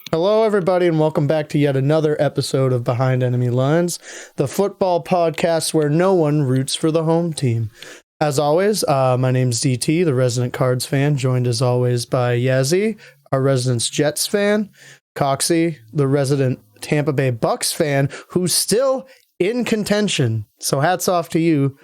Hello, everybody, and welcome back to yet another episode of Behind Enemy Lines, the football podcast where no one roots for the home team. As always, my name's DT, the resident Cards fan, joined as always by Yazzie, our resident Jets fan, Coxie, the resident Tampa Bay Bucks fan, who's still in contention. So hats off to you.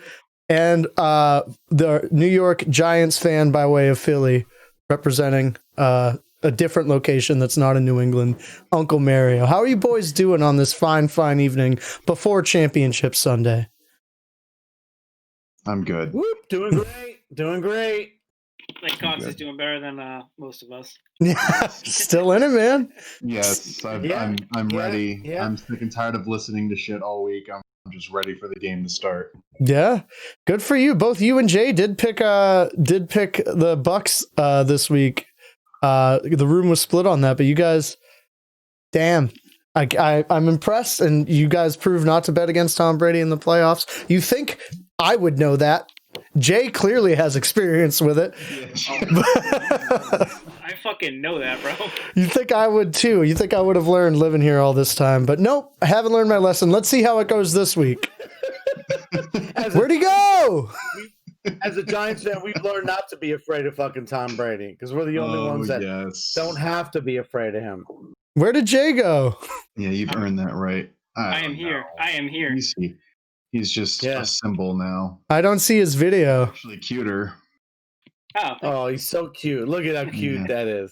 And the New York Giants fan by way of Philly, representing a different location that's not in New England, Uncle Mario. How are you boys doing on this fine evening before Championship Sunday? I'm good. Whoop, doing great. I think Cox is doing better than most of us. Yeah, still in it, man. Yes, I'm ready. Yeah. I'm sick and tired of listening to shit all week. I'm just ready for the game to start. Yeah, good for you. Both you and Jay did pick the Bucks this week. The room was split on that, but you guys, damn, I'm impressed, and you guys proved not to bet against Tom Brady in the playoffs. You think I would know that? Jay clearly has experience with it. I fucking know that, bro. You think I would too? You think I would have learned living here all this time? But nope, I haven't learned my lesson. Let's see how it goes this week. Where'd he go? As a Giants fan, we've learned not to be afraid of fucking Tom Brady because we're the only ones that don't have to be afraid of him. Where did Jay go? Yeah, you've earned that right. I am here. He's just a symbol now. I don't see his video. Actually cuter. Oh, he's so cute. Look at how cute that is.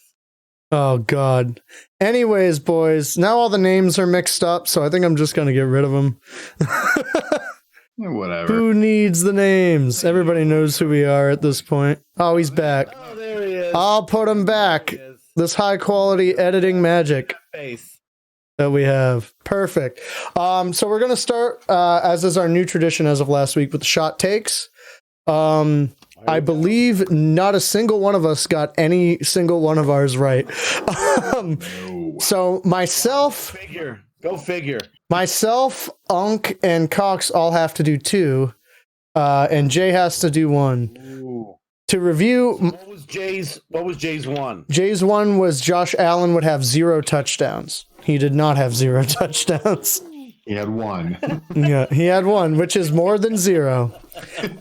Oh, God. Anyways, boys, now all the names are mixed up, so I think I'm just going to get rid of them. Whatever. Who needs the names? Everybody knows who we are at this point. Oh, he's back. Oh, there he is. I'll put him back. This high quality editing magic that we have. Perfect. So we're going to start, as is our new tradition as of last week, with the shot takes. I believe not a single one of us got any single one of ours right. So myself... Go figure. Myself, Unk, and Cox all have to do 2, and Jay has to do 1. Ooh. To review, So what was Jay's 1? Jay's 1 was Josh Allen would have 0 touchdowns. He did not have 0 touchdowns. He had 1. Yeah, he had 1, which is more than 0.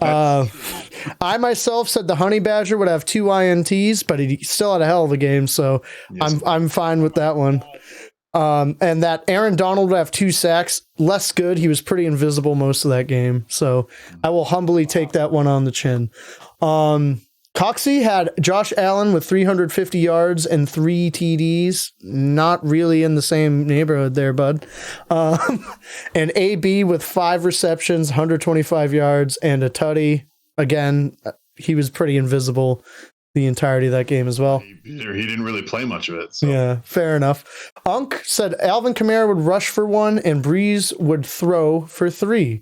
I myself said the Honey Badger would have 2 INTs, but he still had a hell of a game, so yes. I'm fine with that one. And that Aaron Donald would have 2 sacks. Less good. He was pretty invisible most of that game. So I will humbly take that one on the chin. Coxie had Josh Allen with 350 yards and 3 TDs. Not really in the same neighborhood there, bud. And AB with 5 receptions, 125 yards, and a tutty. Again, he was pretty invisible the entirety of that game as well. He didn't really play much of it. So. Yeah, fair enough. Unk said Alvin Kamara would rush for 1 and Breeze would throw for 3.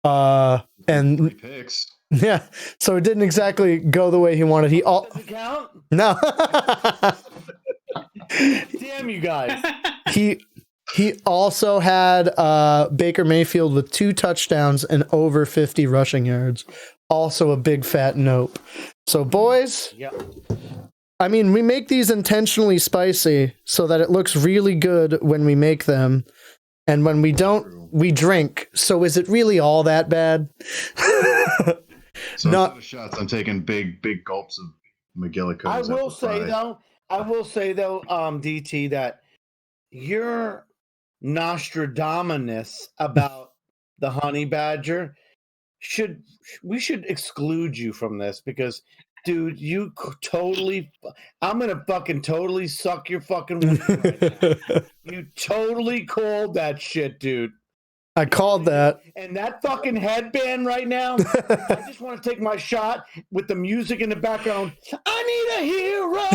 And 3 picks. Yeah, so it didn't exactly go the way he wanted. Does it count? No. Damn you guys. He also had Baker Mayfield with 2 touchdowns and over 50 rushing yards. Also a big fat nope. So, boys, I mean, we make these intentionally spicy so that it looks really good when we make them. And when we don't, we drink. So is it really all that bad? So instead of shots, I'm taking big gulps of McGillicuddy. I will say though, DT, that your Nostradamus about the Honey Badger we should exclude you from this because, dude, you totally. I'm gonna fucking totally suck your fucking weed right now. You totally called that shit, dude. I called that. And that fucking headband right now, I just want to take my shot with the music in the background. I need a hero.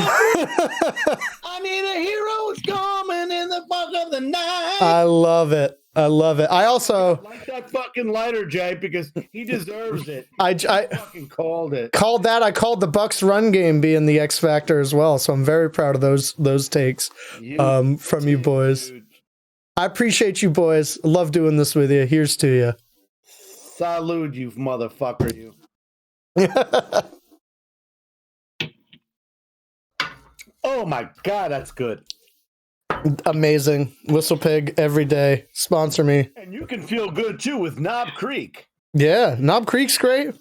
I need a hero. It's coming in the fuck of the night. I love it. I also like that fucking lighter, Jay, because he deserves it. I fucking called it. Called that. I called the Bucks run game being the X factor as well. So I'm very proud of those takes from you boys. Dude. I appreciate you boys. Love doing this with you. Here's to you. Salud, you motherfucker, you. Oh my God, that's good. Amazing. Whistle Pig every day. Sponsor me. And you can feel good too with Knob Creek. Yeah, Knob Creek's great.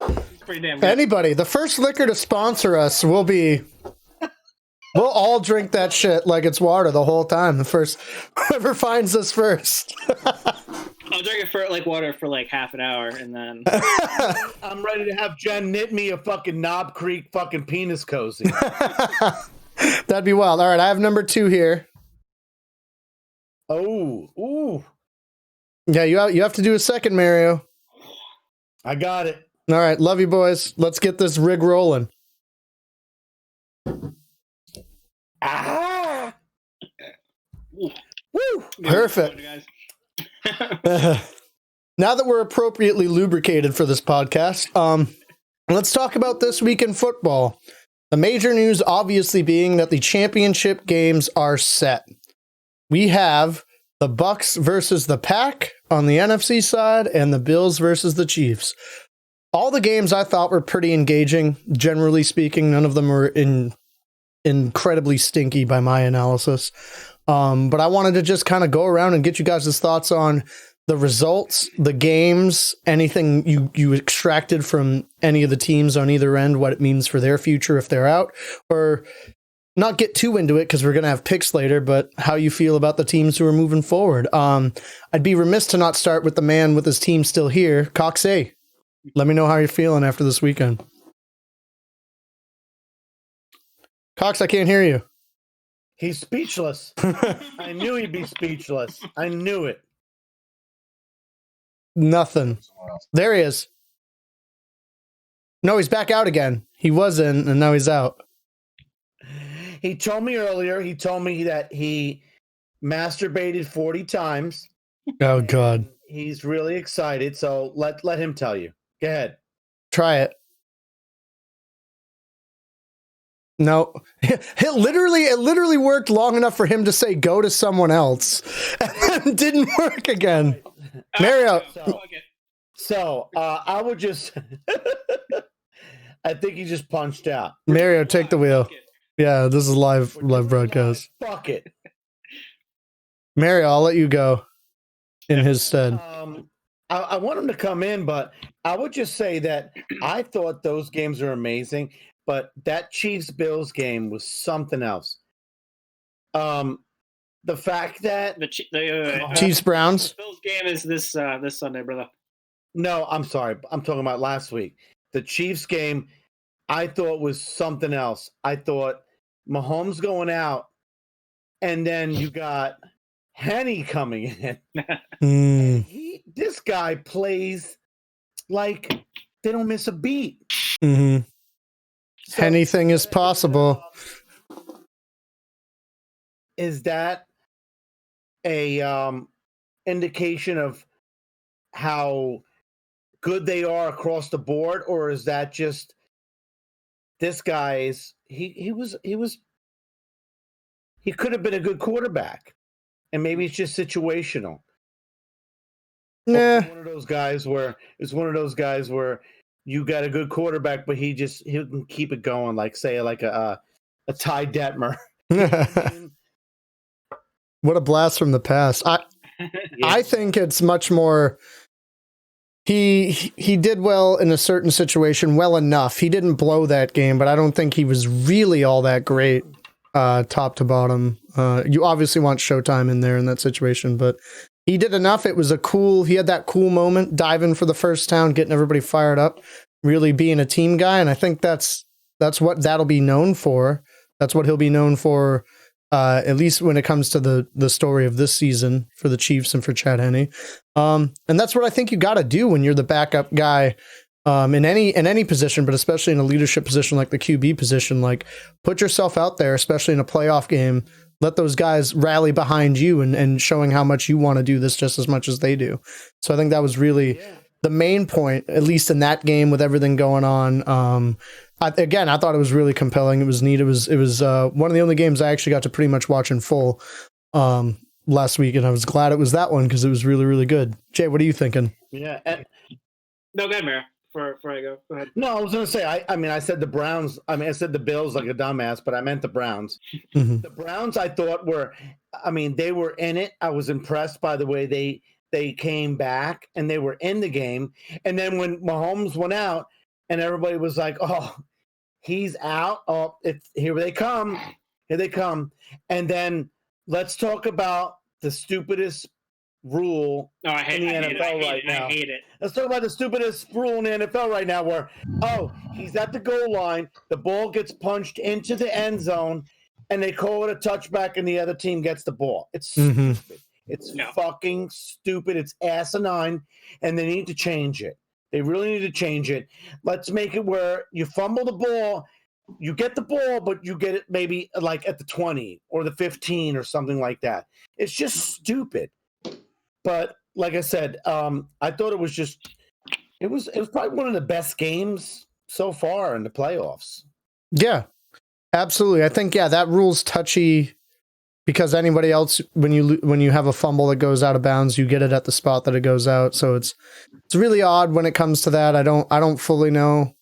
It's pretty damn good. Anybody, the first liquor to sponsor us will be. We'll all drink that shit like it's water the whole time. The first, whoever finds us first. I'll drink it for like water for like half an hour, and then I'm ready to have Jen knit me a fucking Knob Creek fucking penis cozy. That'd be wild. All right, I have number 2 here. Oh, ooh, Yeah, you have to do a second, Mario. I got it. All right, love you, boys. Let's get this rig rolling. Ah, Woo. Perfect. Guys. Now that we're appropriately lubricated for this podcast, let's talk about this week in football. The major news obviously being that the championship games are set. We have the Bucks versus the Pack on the NFC side and the Bills versus the Chiefs. All the games I thought were pretty engaging, generally speaking. None of them were incredibly stinky by my analysis. But I wanted to just kind of go around and get you guys' thoughts on the results, the games, anything you extracted from any of the teams on either end, what it means for their future if they're out, or not get too into it because we're going to have picks later, but how you feel about the teams who are moving forward. I'd be remiss to not start with the man with his team still here, Cox A. Let me know how you're feeling after this weekend. Cox, I can't hear you. he's speechless. I knew he'd be speechless. I knew it. Nothing. There he is. No, he's back out again. He was in, and now he's out. He told me earlier, that he masturbated 40 times. Oh, God. He's really excited, so let him tell you. Go ahead. Try it. No. It literally worked long enough for him to say go to someone else. And then didn't work again. Mario. So I would just I think he just punched out. Mario, take the wheel. Yeah, this is live broadcast. Fuck it. Mario, I'll let you go in his stead. I want him to come in, but I would just say that I thought those games are amazing, but that Chiefs-Bills game was something else. The fact that The Chiefs-Browns? Bills game is this Sunday, brother. No, I'm sorry. I'm talking about last week. The Chiefs game, I thought was something else. I thought Mahomes going out, and then you got Henny coming in. This guy plays like they don't miss a beat. Mm-hmm. So, Anything is possible. Is that a indication of how good they are across the board, or is that just this guy's he could have been a good quarterback, and maybe it's just situational. Yeah. It's one of those guys where you got a good quarterback, but he can keep it going, like say like a Ty Detmer. What a blast from the past. I think it's much more. He did well in a certain situation, well enough. He didn't blow that game, but I don't think he was really all that great, top to bottom. You obviously want Showtime in there in that situation, but he did enough. It was he had that cool moment, diving for the first down, getting everybody fired up, really being a team guy. And I think that's what that'll be known for. That's what he'll be known for. At least when it comes to the story of this season for the Chiefs and for Chad Henne. And that's what I think you got to do when you're the backup guy in any position, but especially in a leadership position like the QB position. Like, put yourself out there, especially in a playoff game. Let those guys rally behind you and showing how much you want to do this just as much as they do. So I think that was really the main point, at least in that game with everything going on. I thought it was really compelling. It was neat. It was one of the only games I actually got to pretty much watch in full last week, and I was glad it was that one because it was really, really good. Jay, what are you thinking? Yeah. No, go ahead, Mario. before I go. Go ahead. No, I was going to say, I mean, I said the Browns. I mean, I said the Bills like a dumbass, but I meant the Browns. Mhm. The Browns, I thought I mean, they were in it. I was impressed by the way they came back and they were in the game. And then when Mahomes went out and everybody was like, oh, he's out. Oh, here they come. Here they come. And then let's talk about the stupidest rule in the NFL right now. I hate it. Let's talk about the stupidest rule in the NFL right now where, he's at the goal line, the ball gets punched into the end zone, and they call it a touchback and the other team gets the ball. It's stupid. It's fucking stupid. It's asinine, and they need to change it. They really need to change it. Let's make it where you fumble the ball, you get the ball, but you get it maybe like at the 20 or the 15 or something like that. It's just stupid. But like I said, I thought it was probably one of the best games so far in the playoffs. Yeah, absolutely. I think that rule's touchy because anybody else, when you have a fumble that goes out of bounds, you get it at the spot that it goes out. So it's really odd when it comes to that. I don't fully know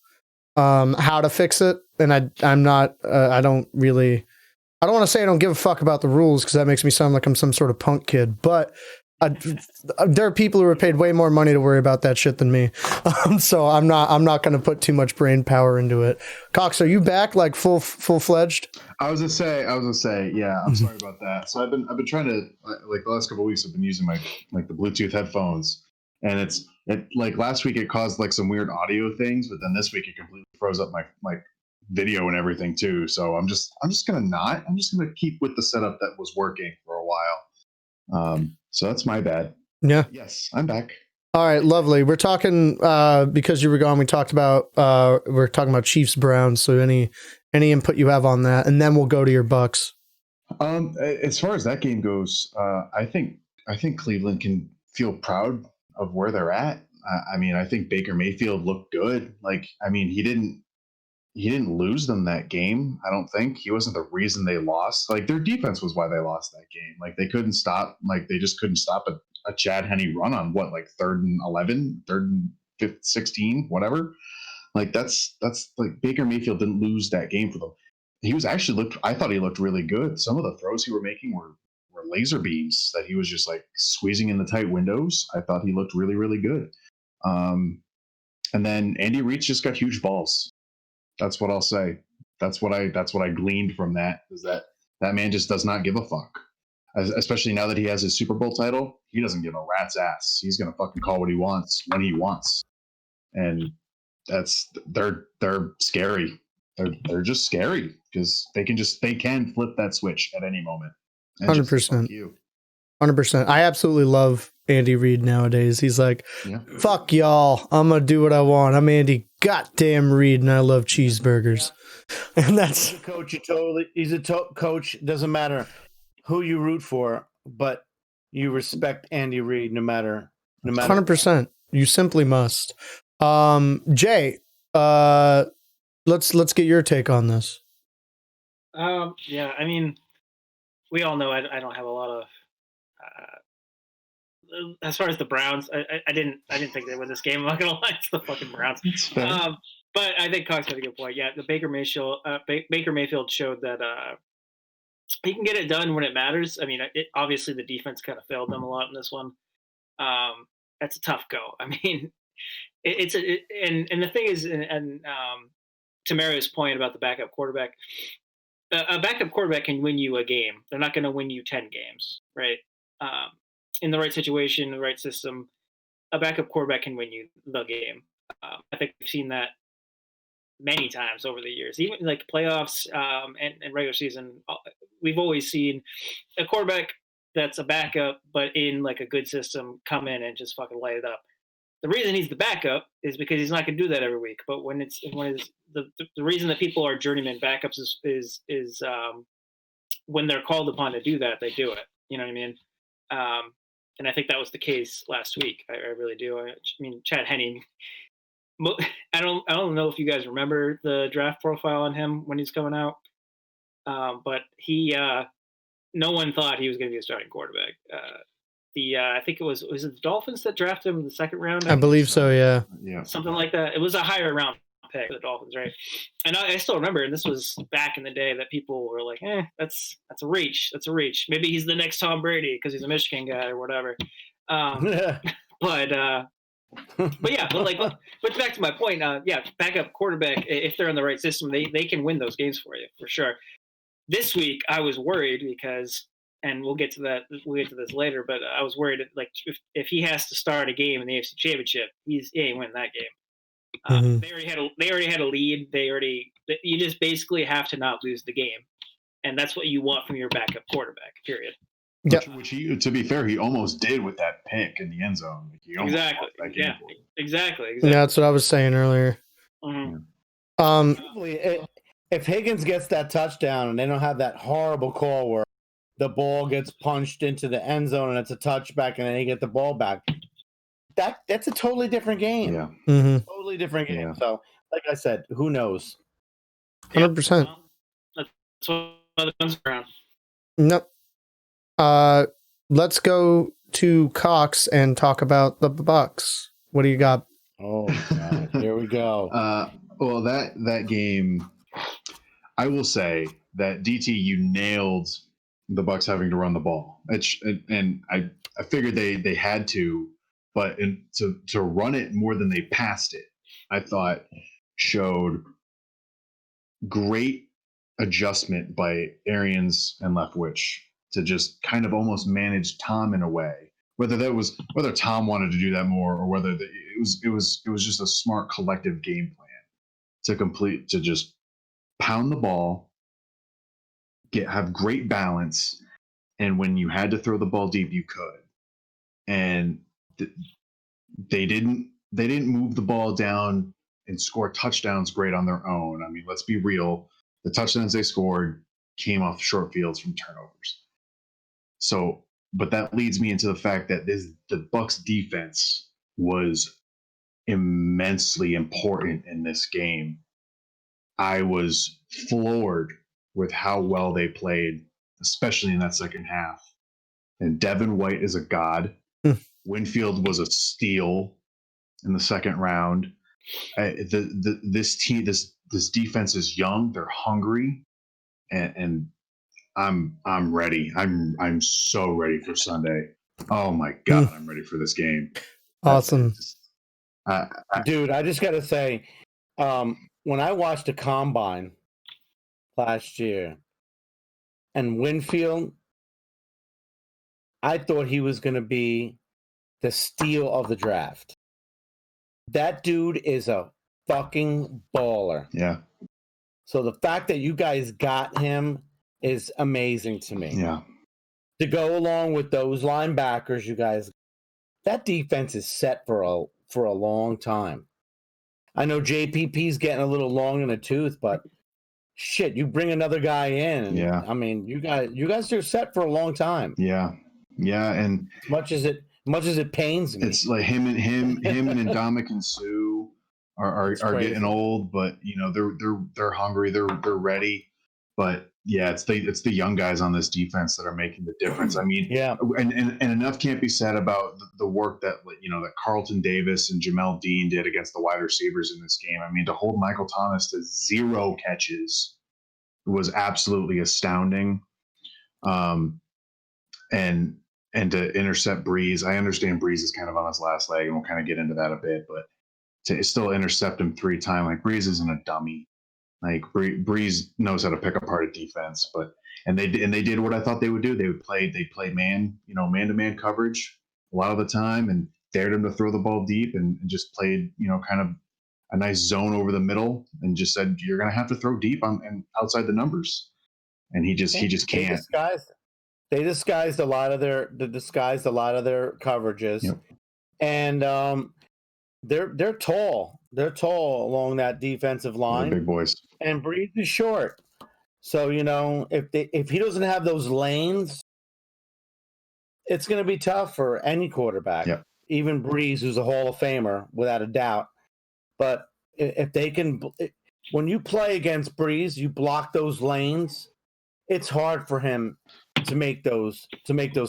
how to fix it, and I don't want to say I don't give a fuck about the rules because that makes me sound like I'm some sort of punk kid, but there are people who are paid way more money to worry about that shit than me. So I'm not going to put too much brain power into it. Cox, are you back like full fledged? I was gonna say, yeah. I'm sorry about that. So I've been trying to, like, the last couple of weeks I've been using my the Bluetooth headphones, and it like last week it caused like some weird audio things, but then this week it completely froze up my video and everything too. So I'm just gonna keep with the setup that was working for a while. So that's my bad. Yeah. Yes, I'm back. All right, lovely. We're talking because you were gone. We're talking about Chiefs Browns. So any input you have on that, and then we'll go to your Bucks. As far as that game goes, I think Cleveland can feel proud of where they're at. I mean, I think Baker Mayfield looked good. Like, I mean, he didn't lose them that game. I don't think he wasn't the reason they lost. Like, their defense was why they lost that game. Like, they just couldn't stop a Chad Henne run on like 3rd and 11, 3rd and 16, whatever. Like, that's like Baker Mayfield didn't lose that game for them. He was actually I thought he looked really good. Some of the throws he were making were laser beams that he was just like squeezing in the tight windows. I thought he looked really, really good. And then Andy Reid just got huge balls. That's what I'll say. That's what I gleaned from that, is that man just does not give a fuck. Especially now that he has his Super Bowl title, he doesn't give a rat's ass. He's gonna fucking call what he wants when he wants, and they're scary. They're just scary because they can flip that switch at any moment. 100%. 100%. I absolutely love Andy Reid nowadays. He's like, fuck y'all. I'm gonna do what I want. I'm Andy goddamn Reid, and I love cheeseburgers. And that's he's a coach. He's a coach. Doesn't matter who you root for, but you respect Andy Reid no matter. 100%. You simply must. Jay, let's get your take on this. Yeah, I mean, we all know I don't have a lot of. As far as the Browns, I didn't think they win this game. I'm not gonna lie, it's the fucking Browns. But I think Cox had a good point. Yeah, the Baker Mayfield showed that he can get it done when it matters. I mean, obviously the defense kind of failed them a lot in this one. That's a tough go. I mean, and the thing is, and to Mario's point about the backup quarterback, a backup quarterback can win you a game. They're not going to win you 10 games, right? In the right situation, the right system, a backup quarterback can win you the game. I think we've seen that many times over the years, even like playoffs and regular season. We've always seen a quarterback that's a backup, but in like a good system, come in and just fucking light it up. The reason he's the backup is because he's not going to do that every week. But when the reason that people are journeyman backups is when they're called upon to do that, they do it. You know what I mean? And I think that was the case last week. I really do. I mean, Chad Henne. I don't know if you guys remember the draft profile on him when he's coming out, but he no one thought he was going to be a starting quarterback. I think it was it the Dolphins that drafted him in the second round? I believe so. Yeah. Yeah. Something like that. It was a higher round pick for the Dolphins, right? And I still remember, and this was back in the day, that people were like, that's a reach. That's a reach. Maybe he's the next Tom Brady because he's a Michigan guy or whatever. But yeah, but back to my point, backup quarterback, if they're in the right system, they can win those games for you, for sure. This week, I was worried because, and we'll get to this later, but I was worried, like, if he has to start a game in the AFC Championship, he ain't winning that game. They already had a lead. You just basically have to not lose the game, and that's what you want from your backup quarterback. Period. Which he, to be fair, he almost did with that pick in the end zone. Exactly. Yeah. Exactly. Yeah, that's what I was saying earlier. Hopefully, if Higgins gets that touchdown and they don't have that horrible call where the ball gets punched into the end zone and it's a touchback and then they get the ball back, that's a totally different game. Yeah. Totally different game. Yeah. So, like I said, who knows? 100%. That's what the guns around. Nope. Let's go to Cox and talk about the Bucks. What do you got? Oh, God. Here we go. Well, that game, I will say that DT, you nailed the Bucks having to run the ball. And I figured they had to, but to run it more than they passed it, I thought showed great adjustment by Arians and Leftwich to just kind of almost manage Tom in a way. Whether Tom wanted to do that more or whether it was just a smart collective game plan to just pound the ball, have great balance, and when you had to throw the ball deep, you could. And they didn't move the ball down and score touchdowns great on their own. I mean, let's be real. The touchdowns they scored came off short fields from turnovers. So, but that leads me into the fact that the Bucks defense was immensely important in this game. I was floored with how well they played, especially in that second half. And Devin White is a god. Winfield was a steal in the second round. This defense is young. They're hungry, and I'm ready. I'm so ready for Sunday. Oh my God, I'm ready for this game. Awesome. Dude, I just got to say, when I watched the Combine last year and Winfield, I thought he was going to be the steal of the draft. That dude is a fucking baller. Yeah. So the fact that you guys got him is amazing to me. Yeah. To go along with those linebackers, you guys, that defense is set for a long time. I know JPP's getting a little long in the tooth, but shit, you bring another guy in. And, yeah. I mean, you guys are set for a long time. Yeah. Yeah. And as much as it pains me, it's like him and Ndamukong Suh are getting old, but they're hungry. They're ready. But yeah, it's the young guys on this defense that are making the difference. I mean, yeah, and enough can't be said about the work that that Carlton Davis and Jamel Dean did against the wide receivers in this game. I mean, to hold Michael Thomas to 0 catches was absolutely astounding. And to intercept Breeze, I understand Breeze is kind of on his last leg, and we'll kind of get into that a bit, but to still intercept him 3 times, like, Breeze isn't a dummy. Like, Breeze knows how to pick apart a defense, and they did what I thought they would do. They play man-to-man coverage a lot of the time, and dared him to throw the ball deep, and just played, kind of a nice zone over the middle, and just said, you're going to have to throw deep and outside the numbers. And he just can't. They disguised a lot of their coverages. Yep. And they're tall. They're tall along that defensive line. They're big boys. And Breeze is short. So, if he doesn't have those lanes, it's going to be tough for any quarterback. Yep. Even Breeze, who's a Hall of Famer, without a doubt. But if they can, when you play against Breeze, you block those lanes, it's hard for him to make those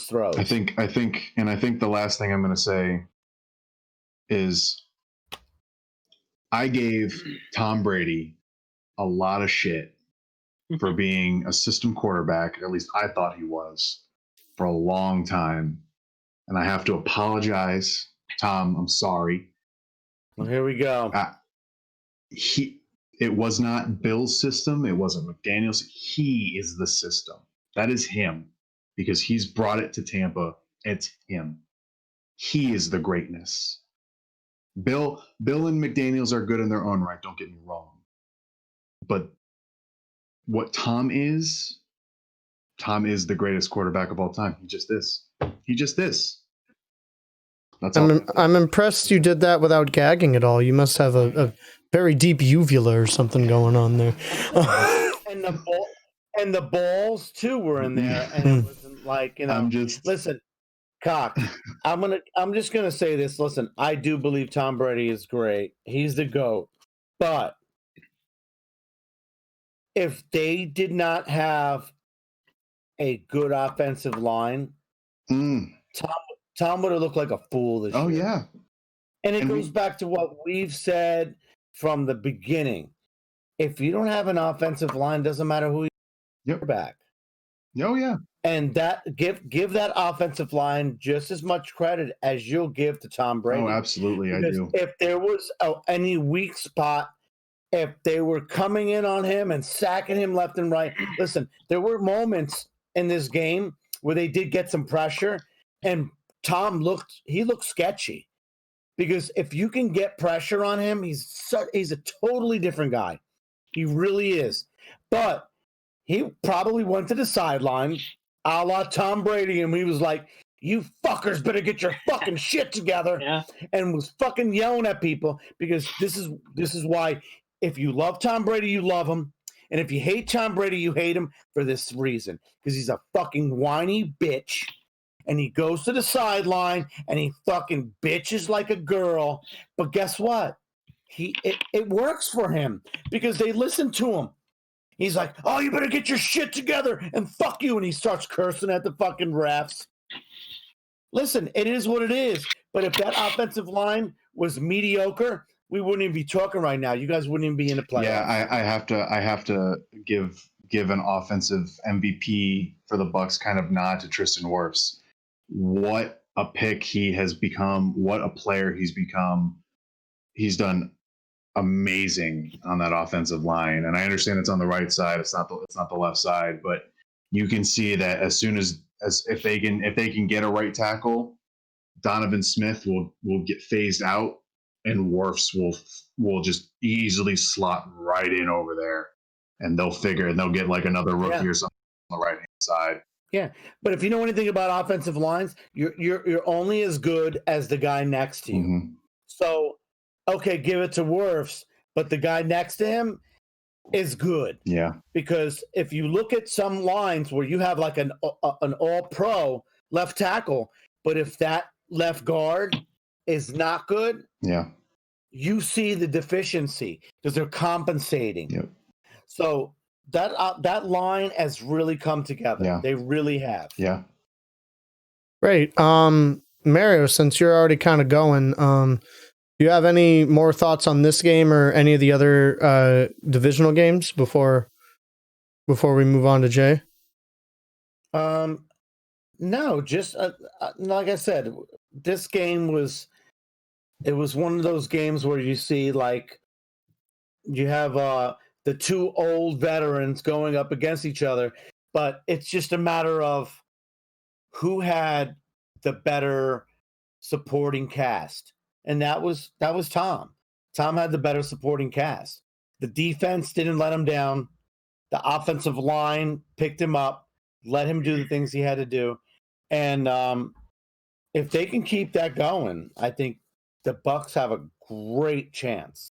throws. I think the last thing I'm going to say is I gave Tom Brady a lot of shit for being a system quarterback, or at least I thought he was, for a long time. And I have to apologize, Tom. I'm sorry. Well, here we go. It was not Bill's system. It wasn't McDaniel's. He is the system. That is him, because he's brought it to Tampa. It's him. He is the greatness. Bill and McDaniel's are good in their own right. Don't get me wrong. But what Tom is the greatest quarterback of all time. He just is. That's all. I'm impressed you did that without gagging at all. You must have a very deep uvula or something going on there. and the balls too were in there, and it wasn't like, listen, Cock. I'm just gonna say this. Listen, I do believe Tom Brady is great. He's the GOAT. But if they did not have a good offensive line, Tom would have looked like a fool this year. Oh, yeah. And it goes back to what we've said from the beginning. If you don't have an offensive line, doesn't matter who you're back. Oh, yeah. And that give that offensive line just as much credit as you'll give to Tom Brady. Oh, absolutely, because I do. If there was any weak spot, if they were coming in on him and sacking him left and right, listen, there were moments in this game where they did get some pressure, and Tom looked sketchy. Because if you can get pressure on him, he's a totally different guy. He really is. But he probably went to the sideline, a la Tom Brady, and he was like, "You fuckers better get your fucking shit together," and was fucking yelling at people. Because this is why, if you love Tom Brady, you love him, and if you hate Tom Brady, you hate him for this reason, because he's a fucking whiny bitch. And he goes to the sideline and he fucking bitches like a girl. But guess what? It works for him because they listen to him. He's like, "Oh, you better get your shit together and fuck you." And he starts cursing at the fucking refs. Listen, it is what it is. But if that offensive line was mediocre, we wouldn't even be talking right now. You guys wouldn't even be in the playoffs. Yeah, I have to give an offensive MVP for the Bucs kind of nod to Tristan Wirfs. What a pick he has become, what a player he's become. He's done amazing on that offensive line. And I understand it's on the right side. It's not the left side, but you can see that as soon as if they can get a right tackle, Donovan Smith will get phased out and Wirfs will just easily slot right in over there. And they'll get like another rookie or something on the right hand side. Yeah, but if you know anything about offensive lines, you're only as good as the guy next to you. Mm-hmm. So, okay, give it to Wirfs, but the guy next to him is good. Yeah. Because if you look at some lines where you have like an all-pro left tackle, but if that left guard is not good, you see the deficiency because they're compensating. Yep. So that line has really come together. Yeah. They really have. Yeah. Great. Mario, since you're already kind of going, do you have any more thoughts on this game or any of the other divisional games before we move on to Jay? No, just like I said, this game was one of those games where you see like you have the two old veterans going up against each other, but it's just a matter of who had the better supporting cast. And that was Tom. Tom had the better supporting cast. The defense didn't let him down. The offensive line picked him up, let him do the things he had to do. And if they can keep that going, I think the Bucs have a great chance.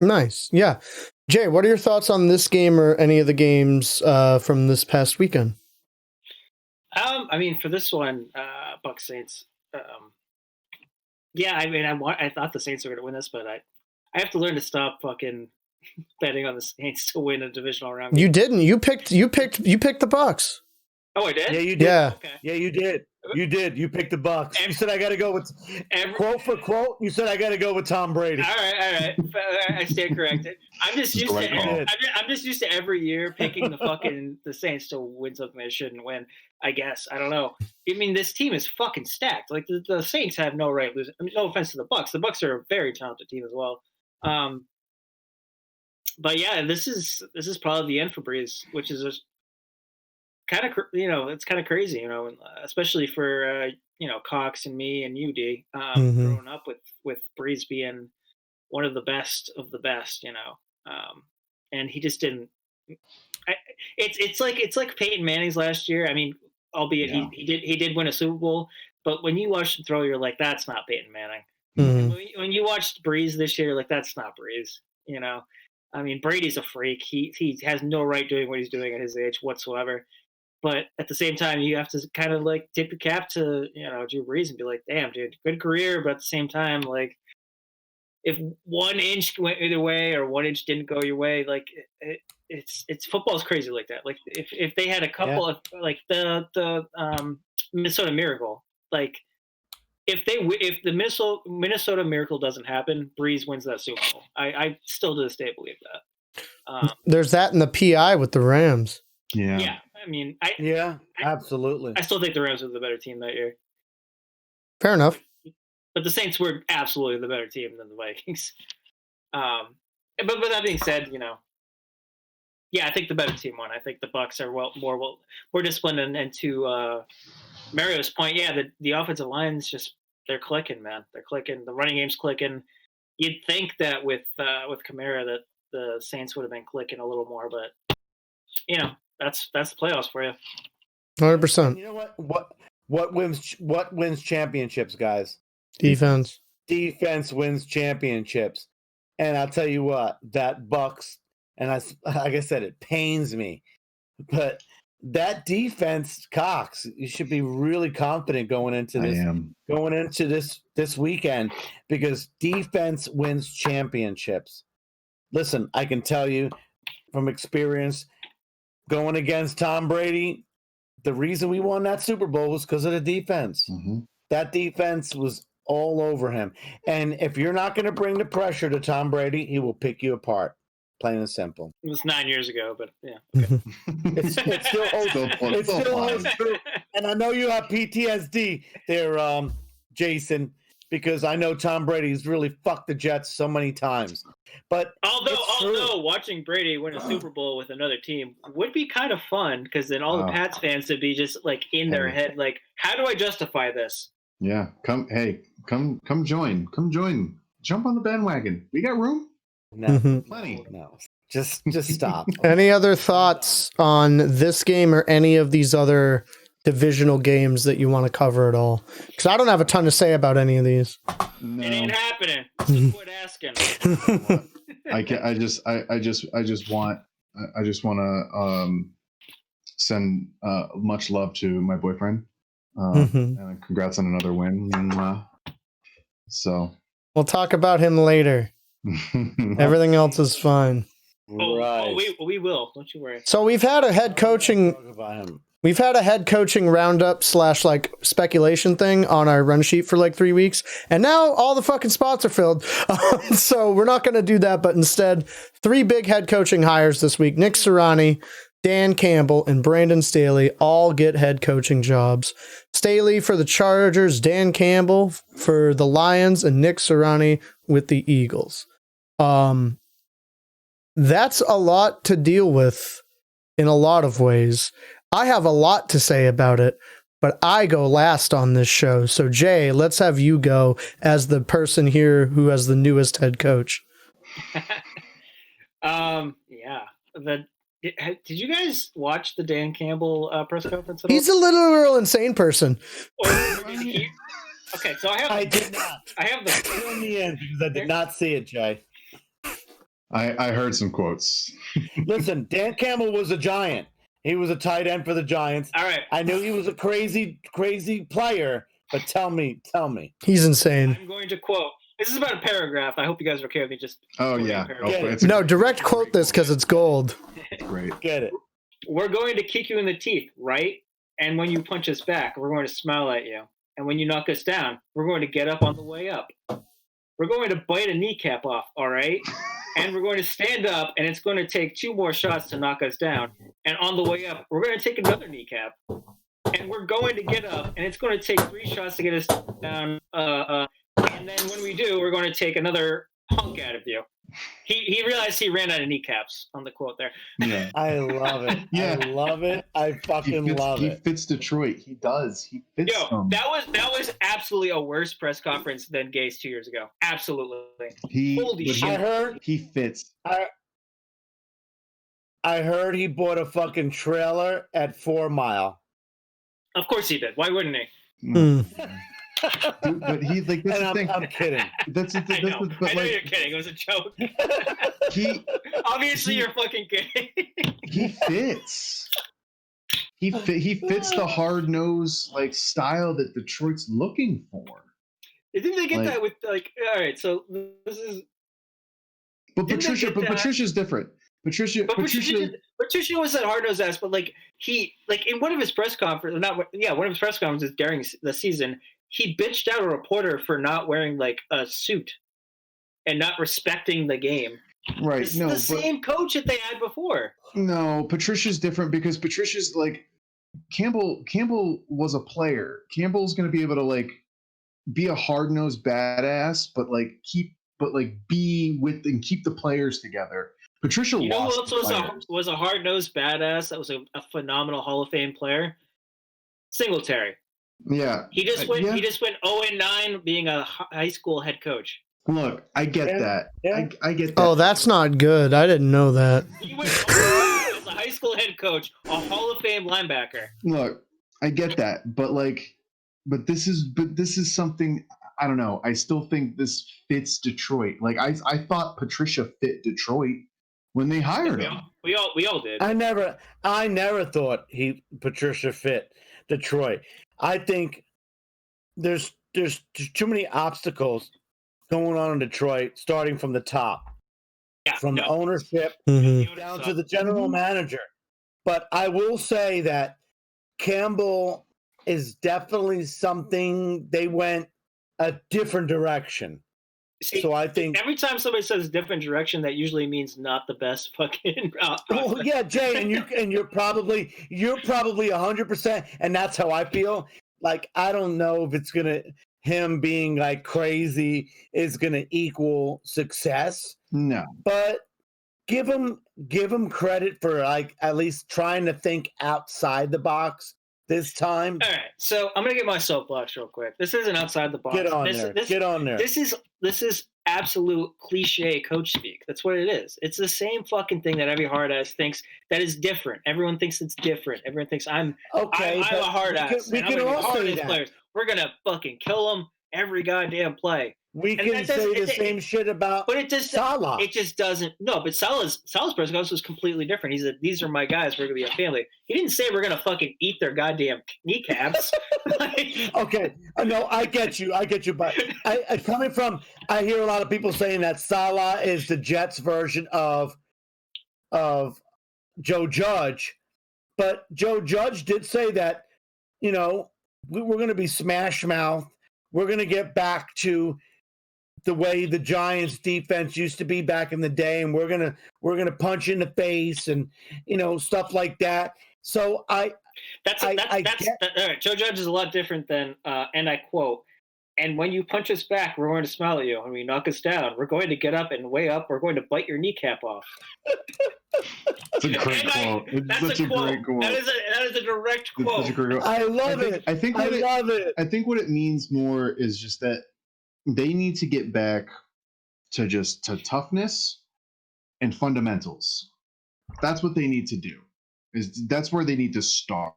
Nice. Yeah. Jay, what are your thoughts on this game or any of the games from this past weekend? I mean, for this one, Bucs Saints. Yeah, I mean, I thought the Saints were going to win this, but I have to learn to stop fucking betting on the Saints to win a divisional round game. You didn't. You picked the Bucs. Oh, I did. Yeah, you did. Yeah. Okay. Yeah, you did. You did. You picked the Bucks. You said I got to go with quote for quote. You said I got to go with Tom Brady. All right. I stand corrected. I'm just used right to. I'm just used to every year picking the Saints to win something they shouldn't win. I guess I don't know. I mean, this team is fucking stacked. Like the Saints have no right losing. I mean, no offense to the Bucks. The Bucks are a very talented team as well. But yeah, this is probably the end for Breeze, which is kind of it's kind of crazy, especially for Cox and me and you, D, growing up with Breeze being one of the best, and he just didn't. It's like Peyton Manning's last year. I mean, albeit he did win a Super Bowl, but when you watch him throw, you're like, that's not Peyton Manning. Mm-hmm. When you watched Breeze this year, like that's not Breeze. I mean, Brady's a freak. He has no right doing what he's doing at his age whatsoever. But at the same time, you have to kind of like tip your cap to Drew Brees and be like, damn, dude, good career. But at the same time, like if 1 inch went either way or 1 inch didn't go your way, like it's football's crazy like that. Like if they had a couple of like the Minnesota Miracle, like if the Minnesota Miracle doesn't happen, Breeze wins that Super Bowl. I still to this day believe that. There's that in the PI with the Rams. Yeah. I mean, absolutely. I still think the Rams were the better team that year. Fair enough. But the Saints were absolutely the better team than the Vikings. But with that being said, I think the better team won. I think the Bucs are more disciplined, and to Mario's point, the offensive line's just they're clicking, man. They're clicking. The running game's clicking. You'd think that with Kamara that the Saints would have been clicking a little more, but that's the playoffs for you. 100%. You know what wins championships, guys? Defense. Defense wins championships. And I'll tell you what, that Bucs, and like I said, it pains me, but that defense, Cox, you should be really confident going into this weekend, because defense wins championships. Listen, I can tell you from experience, going against Tom Brady, the reason we won that Super Bowl was because of the defense. Mm-hmm. That defense was all over him. And if you're not going to bring the pressure to Tom Brady, he will pick you apart. Plain and simple. It was 9 years ago, but yeah. Okay. It still holds true. And I know you have PTSD there, Jason, because I know Tom Brady's really fucked the Jets so many times. But although watching Brady win a Super Bowl with another team would be kind of fun, because then all the Pats fans would be just like in their head, like, how do I justify this? Yeah, come join, jump on the bandwagon. We got room. No, plenty. No, just stop. Any other thoughts on this game or any of these other divisional games that you want to cover at all? Because I don't have a ton to say about any of these. No. It ain't happening. Just quit asking. I just want to send much love to my boyfriend. And congrats on another win. And, so we'll talk about him later. Everything else is fine. We will. Don't you worry. So we've had a head coaching roundup / like speculation thing on our run sheet for like 3 weeks, and now all the fucking spots are filled. So we're not going to do that, but instead 3 big head coaching hires this week. Nick Sirianni, Dan Campbell, and Brandon Staley all get head coaching jobs. Staley for the Chargers, Dan Campbell for the Lions, and Nick Sirianni with the Eagles. That's a lot to deal with in a lot of ways. I have a lot to say about it, but I go last on this show. So Jay, let's have you go as the person here who has the newest head coach. Did you guys watch the Dan Campbell press conference at all? He's a literal insane person. Okay, so I did not. I have the fill me in, because I did not see it, Jay. I heard some quotes. Listen, Dan Campbell was a Giant. He was a tight end for the Giants. All right. I knew he was a crazy player, but tell me. He's insane. I'm going to quote. This is about a paragraph. I hope you guys are okay with me just. Oh yeah. No, direct quote this because it's gold. Great. Get it. We're going to kick you in the teeth, right? And when you punch us back, we're going to smile at you. And when you knock us down, we're going to get up on the way up. We're going to bite a kneecap off, all right? And we're going to stand up, and it's going to take 2 more shots to knock us down. And on the way up, we're going to take another kneecap. And we're going to get up, and it's going to take 3 shots to get us down. And then when we do, we're going to take another hunk out of you. He realized he ran out of kneecaps on the quote there. Yeah. I love it. Yeah. I love it. I fucking love He it. fits Detroit. He does. He fits them. That was absolutely a worse press conference than Gase 2 years ago. Absolutely. Holy shit. I heard he fits. I heard he bought a fucking trailer at 4 Mile. Of course he did. Why wouldn't he? Dude, but he's like, this is the thing. I'm kidding. I know you're kidding. It was a joke. Obviously, you're fucking kidding. He fits. He fits the hard nosed like style that Detroit's looking for. Didn't they get that with like? All right, so this is. But Patricia's different. Patricia was that hard nosed ass, but like in one of his press conferences, one of his press conferences during the season, he bitched out a reporter for not wearing like a suit and not respecting the game. Right. This is the same coach that they had before. No, Patricia's different because Patricia's like Campbell was a player. Campbell's going to be able to like be a hard-nosed badass, but be with and keep the players together. Patricia who else was a hard-nosed badass that was a phenomenal Hall of Fame player? Singletary. Yeah. He just went 0-9 being a high school head coach. Look, I get that. Yeah. I get that. Oh, that's not good. I didn't know that. He went 0-9 as a high school head coach, a Hall of Fame linebacker. Look, I get that, but this is something I don't know. I still think this fits Detroit. Like I thought Patricia fit Detroit when they hired him. We all did. I never thought Patricia fit Detroit. I think there's too many obstacles going on in Detroit, starting from the top, from the ownership down to the general manager. But I will say that Campbell is definitely something they went a different direction. See, so I think every time somebody says different direction, that usually means not the best fucking. Well, yeah, Jay, and you're probably 100%, and that's how I feel. Like I don't know if it's him being like crazy is gonna equal success. No, but give him credit for like at least trying to think outside the box this time. All right, so I'm gonna get my soapbox real quick. This isn't outside the box. Get on there. This is absolute cliche coach speak. That's what it is. It's the same fucking thing that every hard ass thinks that is different. Everyone thinks it's different. Everyone thinks I'm a hard ass. We can all say that. Players. We're gonna fucking kill them every goddamn play. We can say the same shit about Salah. It just doesn't. No, but Salah's press conference was completely different. He said, "These are my guys. We're gonna be a family." He didn't say we're gonna fucking eat their goddamn kneecaps. Okay, no, I get you, but I hear a lot of people saying that Salah is the Jets' version of Joe Judge, but Joe Judge did say that, we're going to be smash mouth. We're going to get back to the way the Giants defense used to be back in the day, and we're gonna punch in the face and stuff like that. So all right. Joe Judge is a lot different than and I quote, "And when you punch us back, we're going to smile at you. And when you knock us down, we're going to get up and way up. We're going to bite your kneecap off." That's a great quote. That's such a great quote. That is a direct quote. I love it. I think what it means more is just that they need to get back to toughness and fundamentals. That's what they need to do. That's where they need to start.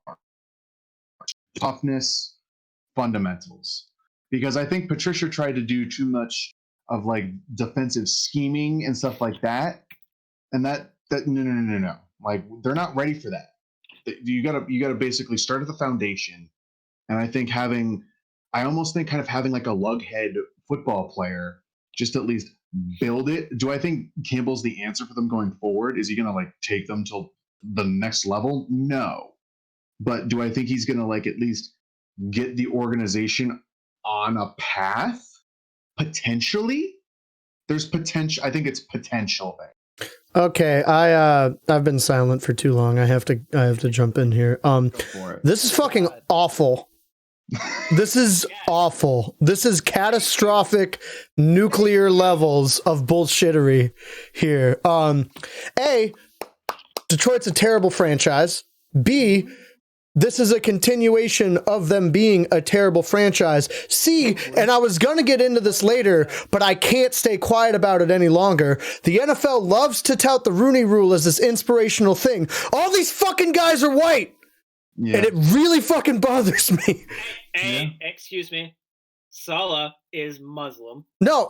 Toughness, fundamentals. Because I think Patricia tried to do too much of like defensive scheming and stuff like that. And that no. Like they're not ready for that. You gotta basically start at the foundation. And I almost think kind of having like a lughead football player just at least build it. Do I think Campbell's the answer for them going forward? Is he gonna like take them till the next level? No. but do I think he's going to like at least get the organization on a path? Potentially. There's potential. I think it's potential there. Okay, I've been silent for too long. I have to jump in here. Go for it. This is fucking awful. This is awful. This is catastrophic nuclear levels of bullshittery here. A, Detroit's a terrible franchise. B, this is a continuation of them being a terrible franchise. C, and I was going to get into this later, but I can't stay quiet about it any longer. The NFL loves to tout the Rooney Rule as this inspirational thing. All these fucking guys are white. Yeah. And it really fucking bothers me. Hey, excuse me. Salah is Muslim. No,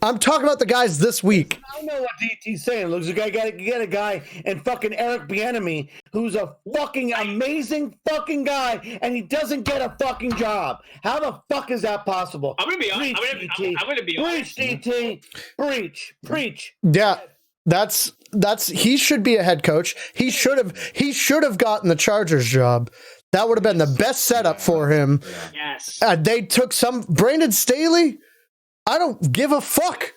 I'm talking about the guys this week. I know what DT's saying. Looks like I gotta get a guy and fucking Eric Bieniemy, who's a fucking amazing fucking guy, and he doesn't get a fucking job. How the fuck is that possible? I'm gonna be honest. I'm gonna be honest. Preach, DT. Preach. Yeah. That's he should be a head coach. He should have gotten the Chargers job. That would have been the best setup for him. Yes. They took Brandon Staley. I don't give a fuck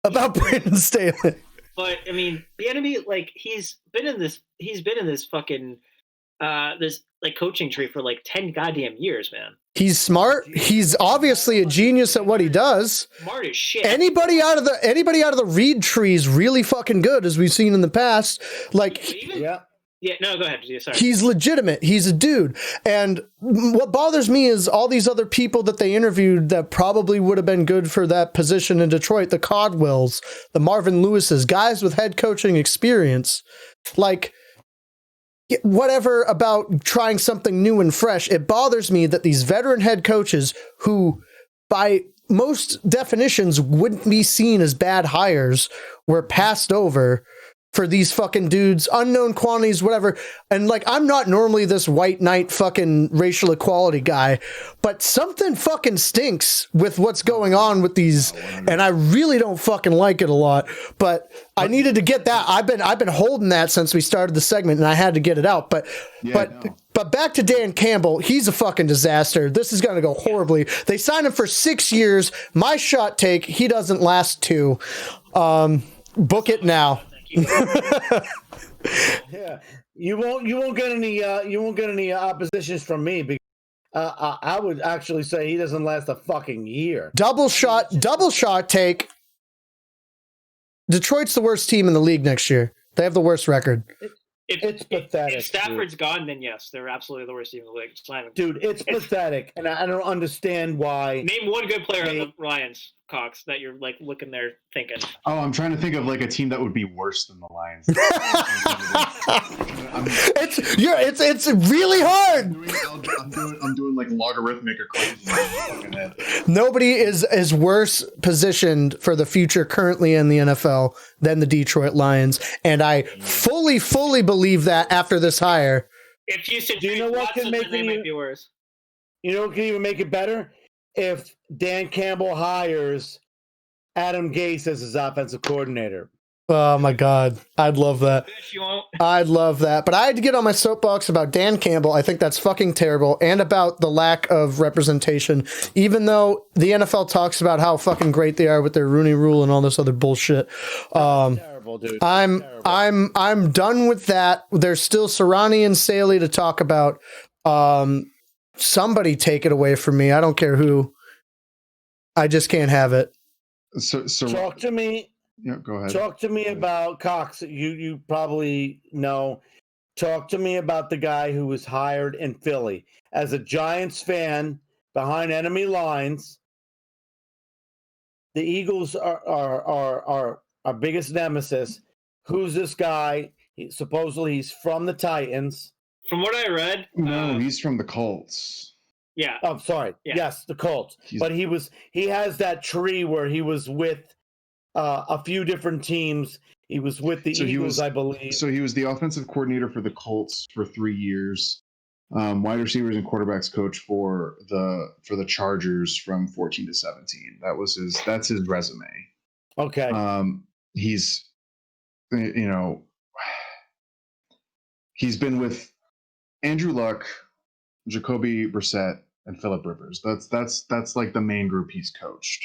about Brandon Staley. But I mean, the enemy, like he's been in this fucking this like coaching tree for like 10 goddamn years, man. He's smart. He's obviously a genius at what he does. Smart as shit. Anybody out of the Reed tree is really fucking good, as we've seen in the past. Like, yeah, no, go ahead. Sorry. He's legitimate. He's a dude. And what bothers me is all these other people that they interviewed that probably would have been good for that position in Detroit, the Codwells, the Marvin Lewises, guys with head coaching experience. Like, whatever about trying something new and fresh. It bothers me that these veteran head coaches who, by most definitions, wouldn't be seen as bad hires were passed over for these fucking dudes, unknown quantities, whatever. And like, I'm not normally this white knight fucking racial equality guy, but something fucking stinks with what's going on with these. And I really don't fucking like it a lot, but I needed to get that. I've been holding that since we started the segment and I had to get it out. But back to Dan Campbell. He's a fucking disaster. This is going to go horribly. They signed him for 6 years. My shot take, he doesn't last 2. Book it now. Yeah, you won't get any oppositions from me because I would actually say he doesn't last a fucking year. Double shot take. Detroit's the worst team in the league next year. They have the worst record. It's pathetic. If Stafford's gone, then yes, they're absolutely the worst team in the league. Dude, it's pathetic, and I don't understand why. Name one good player on the Lions, Cox, that you're like looking there thinking. Oh, I'm trying to think of like a team that would be worse than the Lions. It's really hard. I'm doing like logarithmic equations. Nobody is worse positioned for the future currently in the NFL than the Detroit Lions, and I fully believe that after this hire. If Houston, do you know what can make it might be worse? You know what can even make it better? If Dan Campbell hires Adam Gase as his offensive coordinator. Oh my God. I'd love that. You won't. I'd love that. But I had to get on my soapbox about Dan Campbell. I think that's fucking terrible. And about the lack of representation. Even though the NFL talks about how fucking great they are with their Rooney Rule and all this other bullshit. Terrible, dude. I'm done with that. There's still Sirianni and Staley to talk about. Somebody take it away from me. I don't care who. I just can't have it. So talk to me. Yeah, go ahead. Talk to me about Cox. You probably know. Talk to me about the guy who was hired in Philly as a Giants fan behind enemy lines. The Eagles are our biggest nemesis. Who's this guy? Supposedly he's from the Titans. From what I read, no, he's from the Colts. Yeah. Oh, sorry. Yeah. Yes, the Colts. But he has that tree where he was with a few different teams. He was with the Eagles, I believe. So he was the offensive coordinator for the Colts for 3 years. Wide receivers and quarterbacks coach for the Chargers from 14 to 17. That's his resume. Okay. He's he's been with Andrew Luck, Jacoby Brissett, and Philip Rivers. That's like the main group he's coached.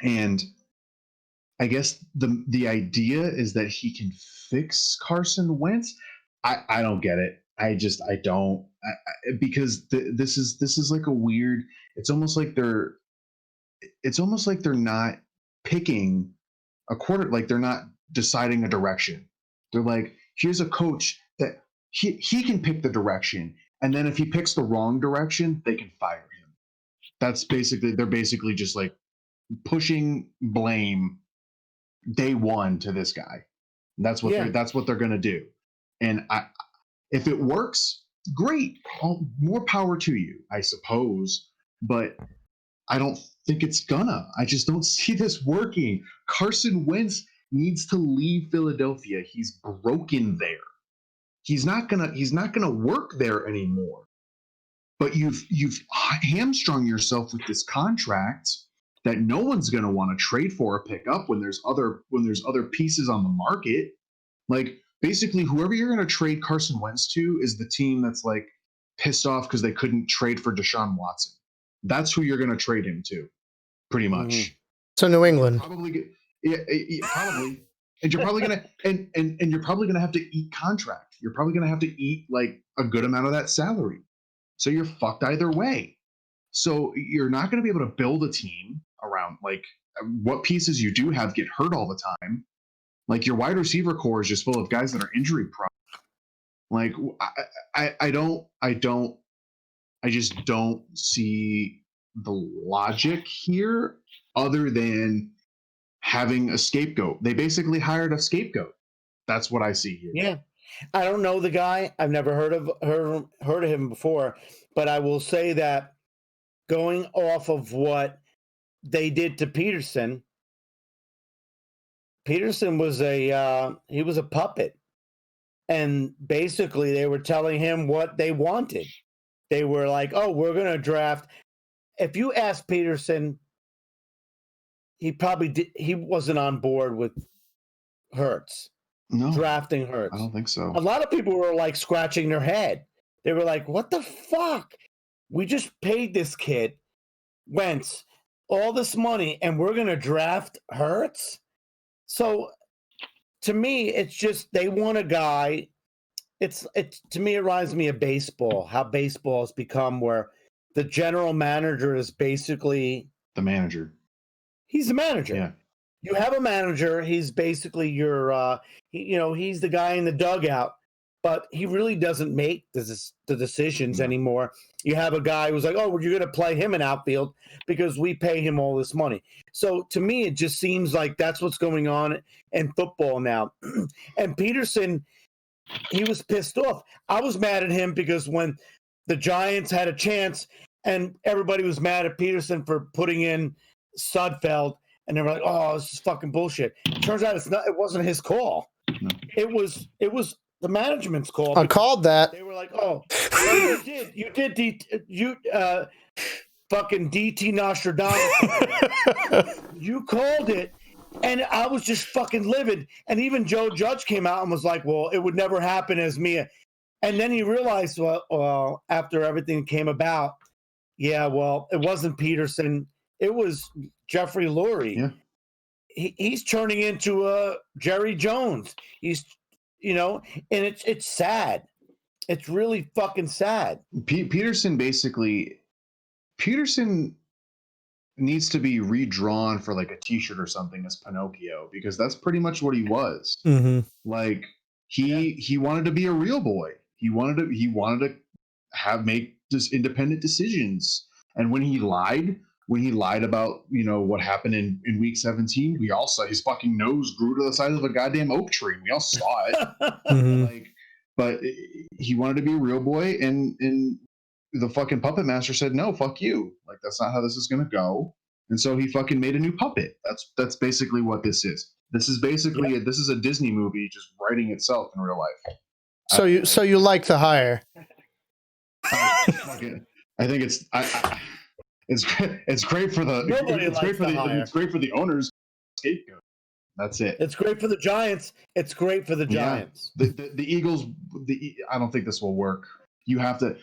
And I guess the idea is that he can fix Carson Wentz. I don't get it. I don't because this is like a weird. It's almost like they're not picking a quarter. Like they're not deciding a direction. They're like, here's a coach that he can pick the direction, and then if he picks the wrong direction, they can fire him. They're basically just like pushing blame day one to this guy. That's what they're gonna do. And if it works, great. More power to you, I suppose. But I don't think it's gonna. I just don't see this working. Carson Wentz needs to leave Philadelphia. He's broken there. He's not gonna work there anymore. But you've hamstrung yourself with this contract that no one's going to want to trade for or pick up when there's other pieces on the market. Like basically whoever you're going to trade Carson Wentz to is the team that's like pissed off because they couldn't trade for Deshaun Watson. That's who you're going to trade him to, pretty much. Mm-hmm. So New England. Probably, probably. And you're probably gonna and you're probably gonna have to eat contract. You're probably gonna have to eat like a good amount of that salary. So you're fucked either way. So you're not going to be able to build a team around like what pieces you do have get hurt all the time. Like your wide receiver core is just full of guys that are injury prone. Like I just don't see the logic here other than having a scapegoat. They basically hired a scapegoat. That's what I see here. Yeah. I don't know the guy. I've never heard of him before, but I will say that going off of what they did to Peterson was he was a puppet, and basically they were telling him what they wanted. They were like, "Oh, we're going to draft." If you ask Peterson, he wasn't on board with Hurts. No, drafting Hurts. I don't think so. A lot of people were like scratching their head. They were like, what the fuck? We just paid this kid, Wentz, all this money, and we're going to draft Hurts? So to me, it's just they want a guy. To me, it reminds me of baseball, how baseball has become where the general manager is basically the manager. He's the manager. Yeah. You have a manager. He's basically your, he's the guy in the dugout, but he really doesn't make the decisions anymore. You have a guy who's like, oh, well, you're going to play him in outfield because we pay him all this money. So to me, it just seems like that's what's going on in football now. And Peterson, he was pissed off. I was mad at him because when the Giants had a chance and everybody was mad at Peterson for putting in Sudfeld, and they were like, "Oh, this is fucking bullshit." Turns out it wasn't his call. No. It was the management's call. I called that. They were like, "Oh, you did, fucking DT Nostradamus. You called it." And I was just fucking livid. And even Joe Judge came out and was like, "Well, it would never happen as Mia." And then he realized, well, after everything came about, yeah, well, it wasn't Peterson. It was Jeffrey Lurie. Yeah. He's turning into a Jerry Jones. He's, and it's sad. It's really fucking sad. Peterson needs to be redrawn for like a T-shirt or something as Pinocchio, because that's pretty much what he was. Mm-hmm. Like he wanted to be a real boy. He wanted to make just independent decisions. And when he lied about, what happened in week 17, we all saw his fucking nose grew to the size of a goddamn oak tree. We all saw it. Mm-hmm. But he wanted to be a real boy, and the fucking puppet master said, no, fuck you. Like, that's not how this is going to go. And so he fucking made a new puppet. That's basically what this is. This is basically this is a Disney movie just writing itself in real life. So you like the hire? I think it's great for the it's great for the owners. Scapegoat. That's it. It's great for the Giants. It's great for the Giants. Yeah. The Eagles. I don't think this will work. You have to.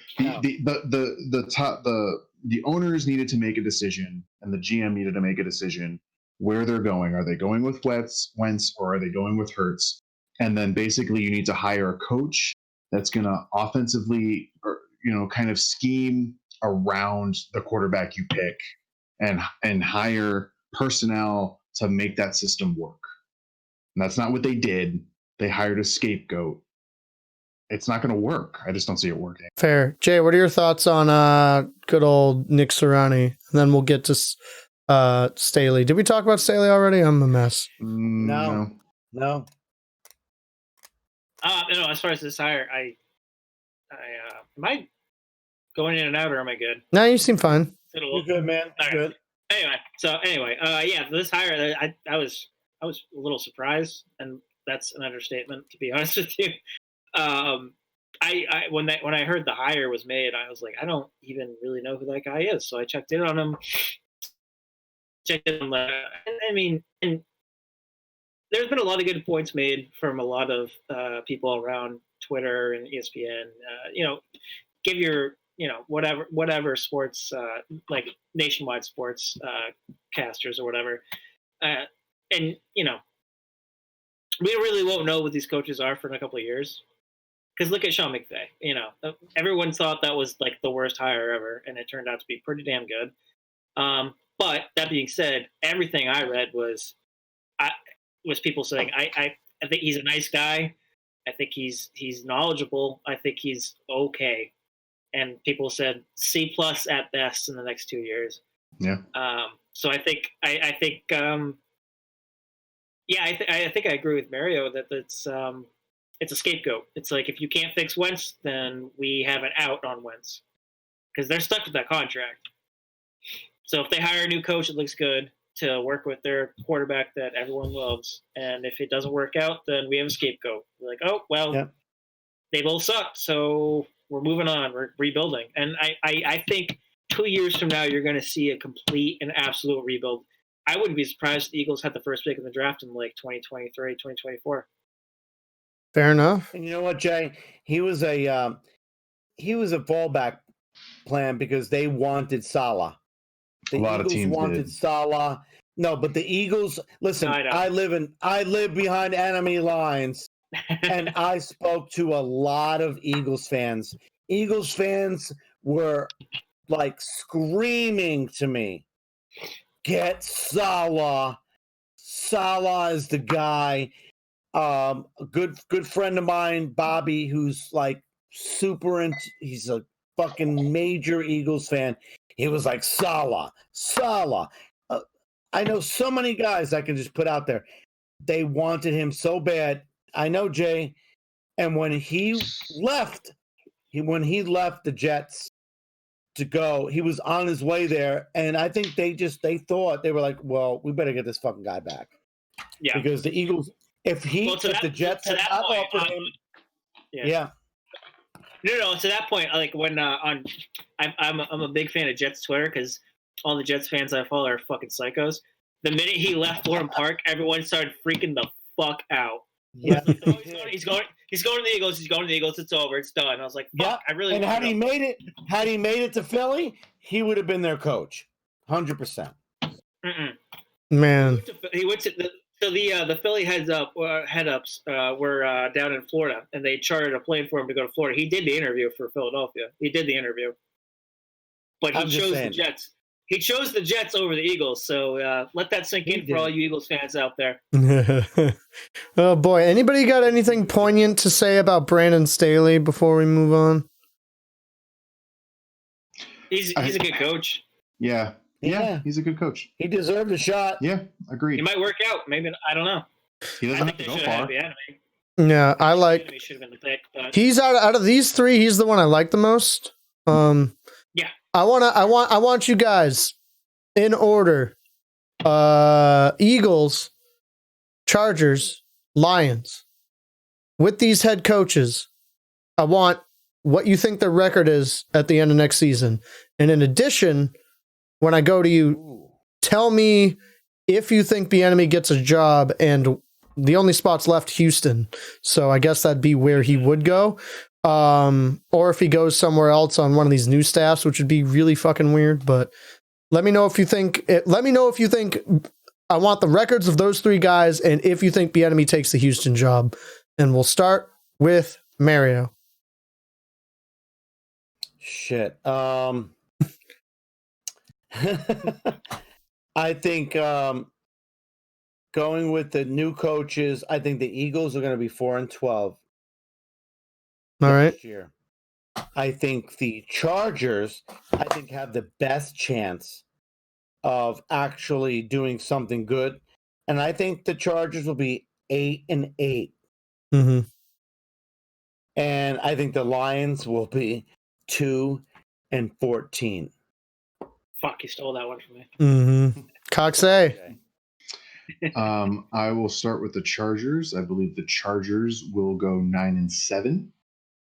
The owners needed to make a decision, and the GM needed to make a decision where they're going. Are they going with Wentz, or are they going with Hurts? And then basically, you need to hire a coach that's going to offensively, or kind of scheme around the quarterback you pick, and hire personnel to make that system work. And that's not what they did. They hired a scapegoat. It's not going to work. I just don't see it working. Fair. Jay, what are your thoughts on good old Nick Sirianni? And then we'll get to Staley. Did we talk about Staley already? I'm a mess. No. No, as far as this hire, am I going in and out, or am I good? No, you seem fine. You're good, man. Right. Good. Anyway, this hire, I was a little surprised, and that's an understatement, to be honest with you. When I heard the hire was made, I was like, I don't even really know who that guy is. So I checked in on him. And there's been a lot of good points made from a lot of people around Twitter and ESPN. Give your whatever sports like nationwide sports casters or whatever, and we really won't know what these coaches are for in a couple of years. Because look at Sean McVay. Everyone thought that was like the worst hire ever, and it turned out to be pretty damn good. But that being said, everything I read was people saying, I think he's a nice guy. I think he's knowledgeable. I think he's okay. And people said C+ at best in the next 2 years. Yeah. So I think I think I agree with Mario that it's a scapegoat. It's like, if you can't fix Wentz, then we have an out on Wentz, because they're stuck with that contract. So if they hire a new coach, it looks good to work with their quarterback that everyone loves. And if it doesn't work out, then we have a scapegoat. We're like, oh, well, They both suck. So we're moving on. We're rebuilding. And I think 2 years from now, you're going to see a complete and absolute rebuild. I wouldn't be surprised if the Eagles had the first pick in the draft in like 2023, 2024. Fair enough. And you know what, Jay? He was a fallback plan because they wanted Salah. The A lot Eagles of teams wanted did. Salah. No, but the Eagles. Listen, No, I know. I live behind enemy lines, and I spoke to a lot of Eagles fans. Eagles fans were like screaming to me, "Get Salah! Salah is the guy." A good friend of mine, Bobby, who's like he's a fucking major Eagles fan. He was like, Salah. I know so many guys I can just put out there. They wanted him so bad. I know, Jay. And when he left the Jets to go, he was on his way there. And I think they thought, they were like, well, we better get this fucking guy back. Yeah. Because the Eagles, if the Jets had not offered him. Yeah. No. To that point, like when I'm a big fan of Jets Twitter, because all the Jets fans I follow are fucking psychos. The minute he left Florham Park, everyone started freaking the fuck out. Yeah. He's going to the Eagles. He's going to the Eagles. It's over. It's done. I was like, fuck. I really. And had he made it to Philly, he would have been their coach, 100%. Man, he went to the Philly head-ups were down in Florida, and they chartered a plane for him to go to Florida. He did the interview for Philadelphia. He did the interview, but he chose the Jets. He chose the Jets over the Eagles. So let that sink in for all you Eagles fans out there. Oh boy, anybody got anything poignant to say about Brandon Staley before we move on? He's a good coach. Yeah, he's a good coach. He deserved a shot. Yeah, agreed. He might work out. Maybe, I don't know. He doesn't have to go far. Yeah, I like. He should have been the pick. But... He's out of these three. He's the one I like the most. Yeah. I want you guys in order. Eagles, Chargers, Lions. With these head coaches, I want what you think their record is at the end of next season. And in addition, when I go to you, tell me if you think Bieniemy gets a job, and the only spots left Houston, so I guess that'd be where he would go. Or if he goes somewhere else on one of these new staffs, which would be really fucking weird. But let me know if you think. Let me know if you think. I want the records of those 3 guys, and if you think Bieniemy takes the Houston job, and we'll start with Mario. Shit. I think going with the new coaches, I think the Eagles are going to be 4-12. All right. Next year. I think the Chargers, have the best chance of actually doing something good, and I think the Chargers will be 8-8, Mm-hmm. and I think the Lions will be 2-14. Fuck, you stole that one from me. Mm-hmm. Coxey. Okay. I will start with the Chargers. I believe the Chargers will go 9-7.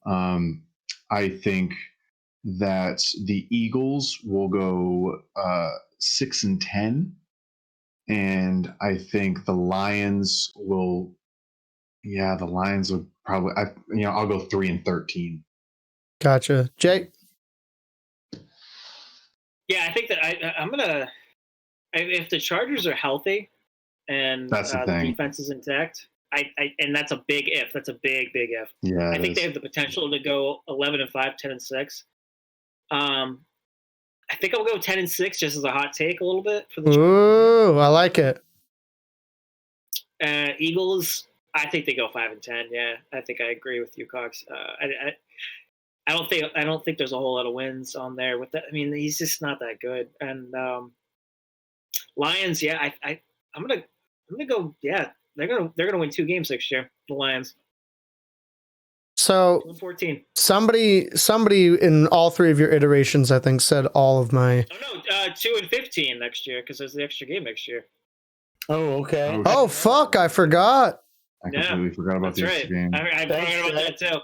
I think that the Eagles will go 6-10, and I think the Lions will. Yeah, the Lions will probably. I'll go 3-13. Gotcha. Jay. Yeah, I think that I'm gonna. If the Chargers are healthy and That's the the thing. defense is intact, and that's a big if. That's a big if. Yeah, I think they have the potential to go 11-5, 10-6. I think I'll go 10-6 just as a hot take a little bit for the Ooh, I like it. Eagles. I think they go 5-10. Yeah, I think I agree with you, Cox. I don't think there's a whole lot of wins on there with that. I mean, he's just not that good. And Lions, yeah, I'm gonna go. Yeah, they're gonna win 2 games next year. The Lions. So 14. somebody in all 3 of your iterations, I think, said all of my. Oh no, 2-15 next year because there's the extra game next year. Oh, okay. Oh fuck! I forgot. I completely forgot about That's the right. extra game. I forgot about that too.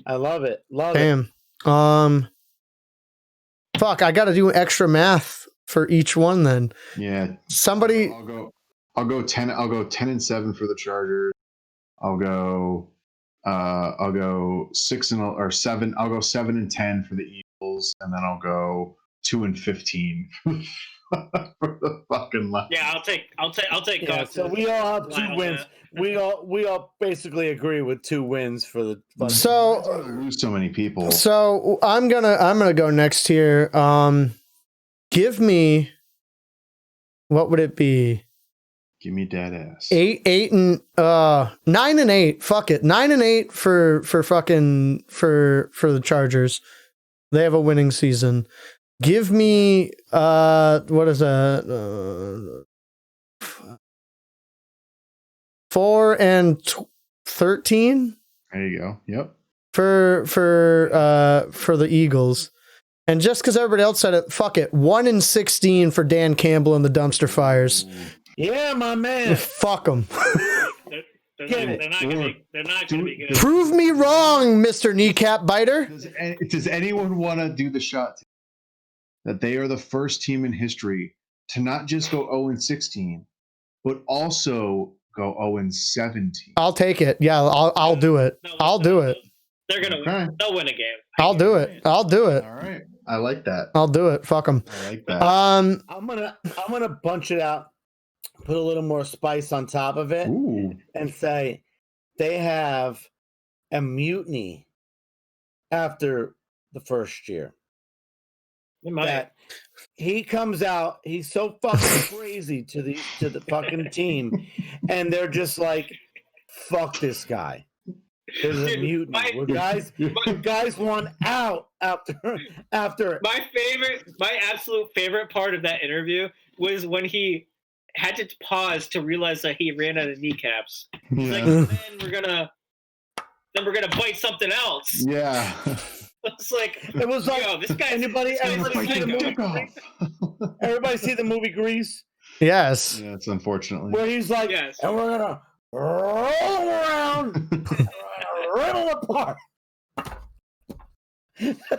I love it. Love it. Damn. Fuck! I got to do extra math for each one. Then Yeah, somebody. I'll go 10. I'll go 10-7 for the Chargers. I'll go 6-7. I'll go 7-10 for the Eagles, and then I'll go 2-15 for the fucking Lions. Yeah, I'll take. Yeah, Cox. so we all have 2 wins. We all basically agree with 2 wins for the. So Lose so many people. So I'm gonna go next here. Give me. What would it be? Give me dead ass. 9-8. Fuck it. 9-8 for the Chargers. They have a winning season. Give me what is that? 4-13. There you go. Yep. For the Eagles. And just because everybody else said it, fuck it. 1-16 for Dan Campbell and the Dumpster Fires. Yeah, my man. Fuck them. They're not going to be good. Prove me wrong, Mr. Kneecap Biter. Does anyone want to do the shot that they are the first team in history to not just go 0-16, but also go 0-17? I'll take it. Yeah, I'll do it. I'll do it. They're going to win. They'll win a game. I'll do it. I'll do it. All right. I like that. I'll do it. Fuck them. I like that. I'm gonna bunch it out, put a little more spice on top of it, Ooh. and say they have a mutiny after the first year. That he comes out, he's so fucking crazy to the fucking team, and they're just like, "Fuck this guy." There's a mutiny. Guys want out after. My absolute favorite part of that interview was when he had to pause to realize that he ran out of kneecaps. He's like, then we're gonna bite something else. Yeah. It's like It was like, yo, this guy. anybody see the movie Grease? Yes. Yeah, it's unfortunately. Where he's like, Yes. and we're gonna roll around, riddle apart.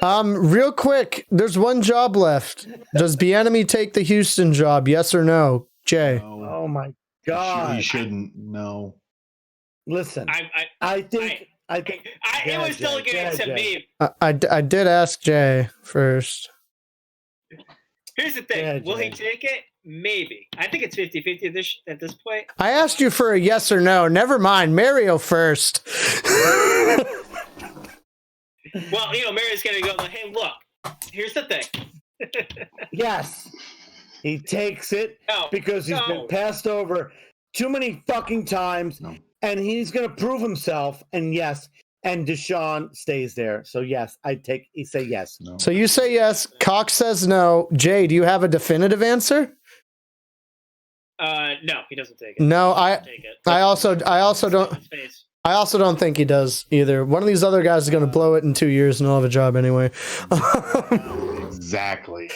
Real quick, there's one job left. Does Bieniemy take the Houston job? Yes or no? Jay. No, Oh my he God! shouldn't. No. Listen, I think it was delegated to me. I did ask Jay first. Here's the thing. Yeah, Will he Jay. take it? Maybe. I think it's 50-50 at this point. I asked you for a yes or no. Never mind. Mario first. Well, Mario's going to go like, hey, look, here's the thing. Yes, he takes it No, because he's been passed over too many fucking times, and he's going to prove himself. And yes, and Deshaun stays there. So yes, he say yes. No. So you say yes. Cox says no. Jay, do you have a definitive answer? No, he doesn't take it. No, Take it. I also don't. His face. I also don't think he does either. One of these other guys is going to blow it in 2 years and he'll have a job anyway. Exactly.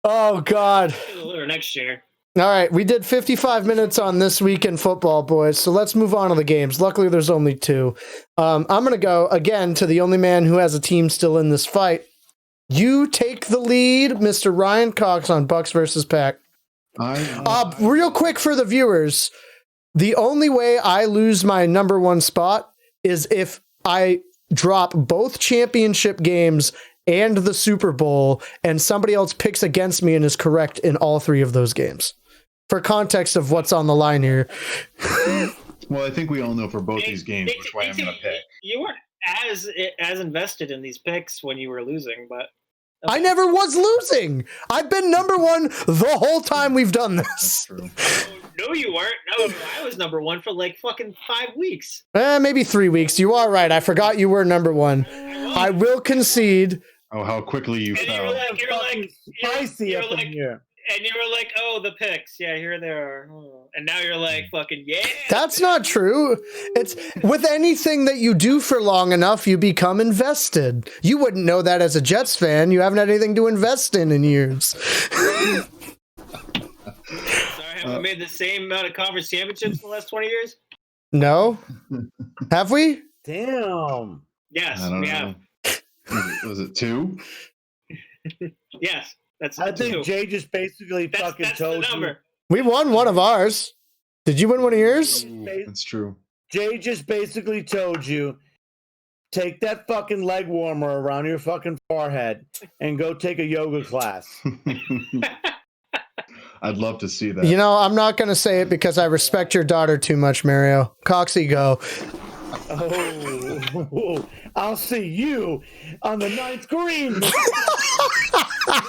Oh, God. Or next year. All right. We did 55 minutes on This Week in Football, boys. So let's move on to the games. Luckily, there's only 2. I'm going to go again to the only man who has a team still in this fight. You take the lead, Mr. Ryan Cox, on Bucks versus Pack. Real quick for the viewers. The only way I lose my number 1 spot is if I drop both championship games and the Super Bowl and somebody else picks against me and is correct in all 3 of those games. For context of what's on the line here. Well, I think we all know for both these games which way I'm going to pick. You weren't as invested in these picks when you were losing, but... I never was losing. I've been number 1 the whole time we've done this. That's true. No, you weren't. No, I was number 1 for like fucking 5 weeks. Maybe 3 weeks. You are right. I forgot you were number 1. I will concede. Oh, how quickly you And fell. Spicy up in here. And you were like, oh, the picks. Yeah, here they are. Oh. And now you're like, fucking, yeah. That's not true. It's with anything that you do for long enough, you become invested. You wouldn't know that as a Jets fan. You haven't had anything to invest in years. Sorry, have we made the same amount of conference championships in the last 20 years? No? Have we? Damn. Yes, we have. Was it 2? Yes. I think Jay just basically told the number. you. We won one of ours. Did you win one of yours? That's true. Jay just basically told you, take that fucking leg warmer around your fucking forehead and go take a yoga class. I'd love to see that. You know, I'm not going to say it because I respect your daughter too much, Mario. Coxie, go. Oh, I'll see you on the 9th green. I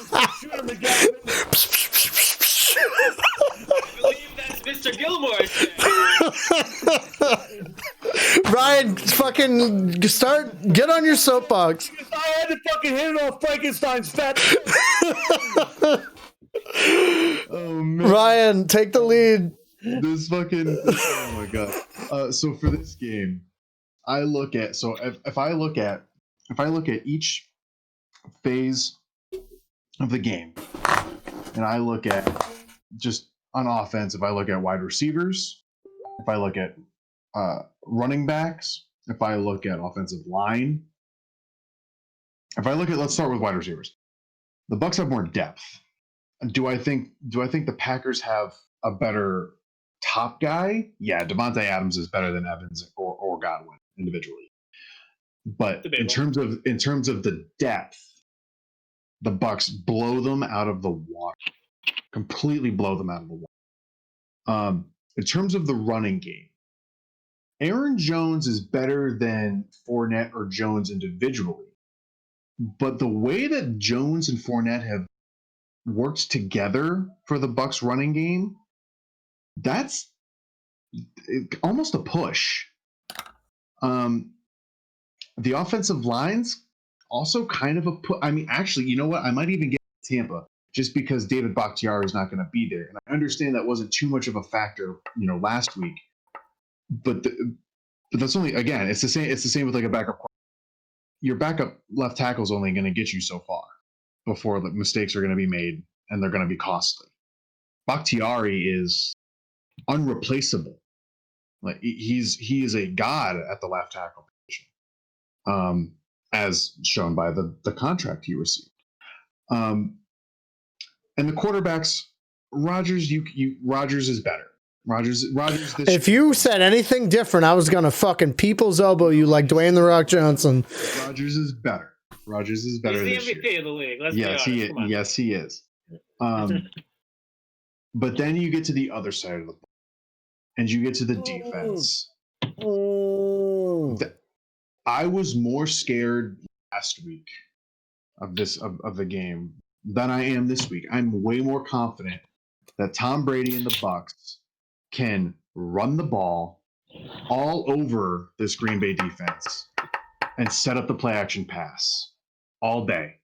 believe that's Mr. Gilmore. Ryan, fucking get on your soapbox. I had to fucking hit it off Frankenstein's fat. Oh man, Ryan, take the lead. This fucking oh my god. So for this game, I look at if I look at each phase of the game, and I look at just on offense, if I look at wide receivers, if I look at running backs, if I look at offensive line, let's start with wide receivers. The Bucs have more depth. Do I think the Packers have a better top guy? Yeah, Devontae Adams is better than Evans or Godwin individually. But in terms of the depth, the Bucs blow them out of the water. Completely blow them out of the water. In terms of the running game, Aaron Jones is better than Fournette or Jones individually. But the way that Jones and Fournette have worked together for the Bucs running game, that's almost a push. The offensive lines also kind of a push. I mean, actually, you know what? I might even get Tampa just because David Bakhtiari is not going to be there, and I understand that wasn't too much of a factor, last week. But that's only, again, it's the same. It's the same with like a backup. Your backup left tackle is only going to get you so far before the mistakes are going to be made and they're going to be costly. Bakhtiari is unreplaceable. Like he is a god at the left tackle position, as shown by the contract he received. And the quarterbacks Rodgers, Rodgers is better. Rodgers. If you said anything different, I was gonna fucking people's elbow you like Dwayne the Rock Johnson. Rodgers is better. Rodgers is better. He's the this MVP year. of the league. Let's Yes, be honest. yes, he is. But then you get to the other side of the ball, and you get to the defense. I was more scared last week of the game than I am this week. I'm way more confident that Tom Brady and the Bucs can run the ball all over this Green Bay defense and set up the play action pass all day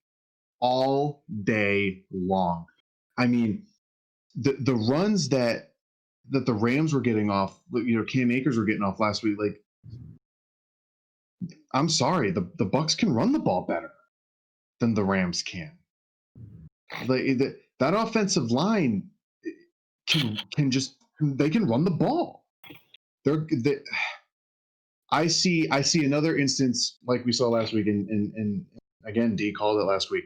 long. I mean, the runs that the Rams were getting off, Cam Akers were getting off last week. Like, I'm sorry, the Bucs can run the ball better than the Rams can. Like that offensive line can run the ball. I see another instance like we saw last week, and again, D called it last week.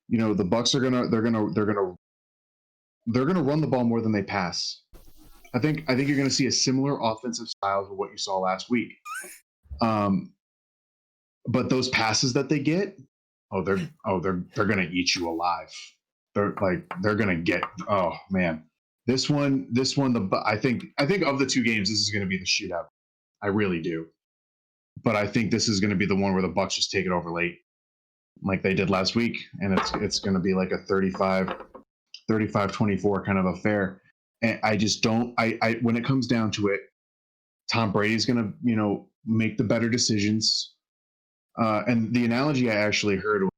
The Bucs are gonna run the ball more than they pass. I think you're gonna see a similar offensive style to what you saw last week. But those passes that they get, they're gonna eat you alive. They're gonna get. Oh man, this one. I think of the two games, this is gonna be the shootout. I really do. But I think this is gonna be the one where the Bucs just take it over late, like they did last week, and it's gonna be like a 35-24 kind of affair. And I just don't. I when it comes down to it, Tom Brady's gonna make the better decisions. And the analogy I actually heard was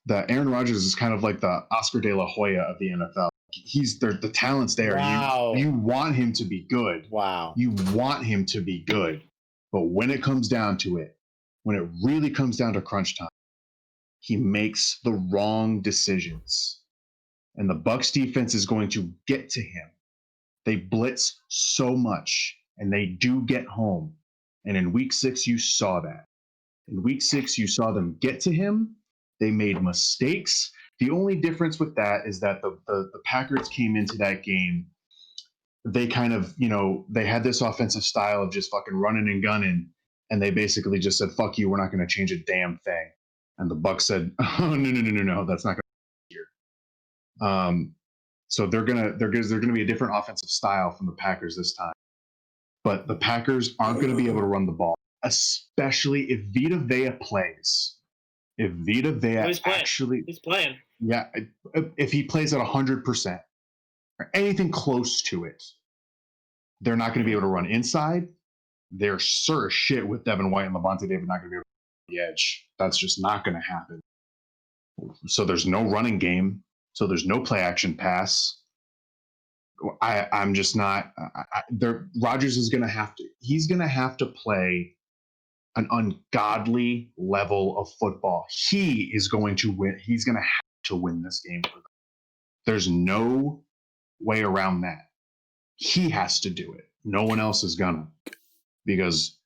that Aaron Rodgers is kind of like the Oscar De La Hoya of the NFL. He's there, the talent's there. Wow. You want him to be good. Wow. You want him to be good. But when it comes down to it, when it really comes down to crunch time, he makes the wrong decisions. And the Bucs defense is going to get to him. They blitz so much, and they do get home. And in week 6, you saw that. In week 6, you saw them get to him. They made mistakes. The only difference with that is that the Packers came into that game. They kind of, they had this offensive style of just fucking running and gunning. And they basically just said, fuck you, we're not going to change a damn thing. And the Bucs said, oh, no, that's not going to be here. So there's going to be a different offensive style from the Packers this time. But the Packers aren't going to be able to run the ball, especially if Vita Vea plays. If Vita Vea he's playing. Yeah, if he plays at 100% or anything close to it, they're not going to be able to run inside. They're sure as shit with Devin White and Levante David not going to be able to run the edge. That's just not going to happen. So there's no running game. So there's no play action pass. I'm just not. Rodgers is going to have to. He's going to have to play an ungodly level of football. He is going to win. He's going to have to win this game for them. There's no way around that. He has to do it. No one else is gonna, because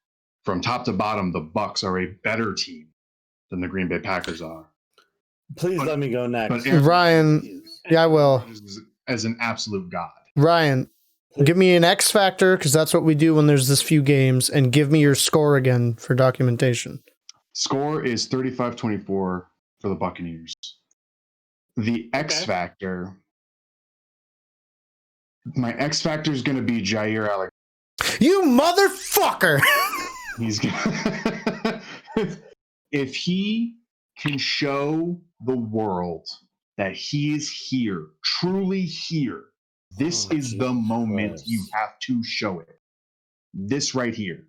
from top to bottom, the Bucs are a better team than the Green Bay Packers are. Please let me go next. Ryan, yeah, I will. As an absolute god. Ryan, give me an X factor, because that's what we do when there's this few games, and give me your score again for documentation. Score is 35-24 for the Buccaneers. The X factor, my X factor is going to be Jair Alexander. You motherfucker! He's if he can show the world that he is here, truly here, this is the moment you have to show it. This right here.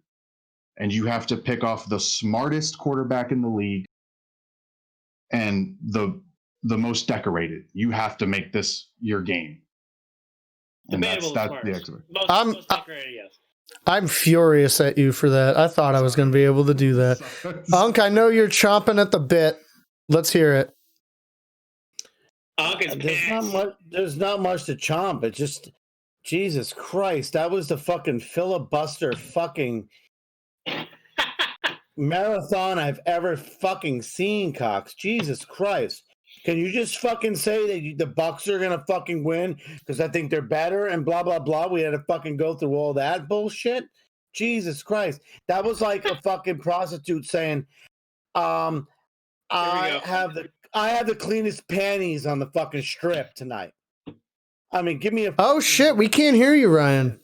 And you have to pick off the smartest quarterback in the league and the most decorated. You have to make this your game. And that's the expert. Most decorated, yes. I'm furious at you for that. I thought I was going to be able to do that. Unc, I know you're chomping at the bit. Let's hear it. There's not much to chomp. It's just, Jesus Christ, that was the fucking filibuster fucking marathon I've ever fucking seen, Cox. Jesus Christ. Can you just fucking say that the Bucks are gonna fucking win because I think they're better and blah blah blah? We had to fucking go through all that bullshit. Jesus Christ, that was like a fucking prostitute saying, I have the cleanest panties on the fucking strip tonight. I mean, give me a. Oh shit, we can't hear you, Ryan.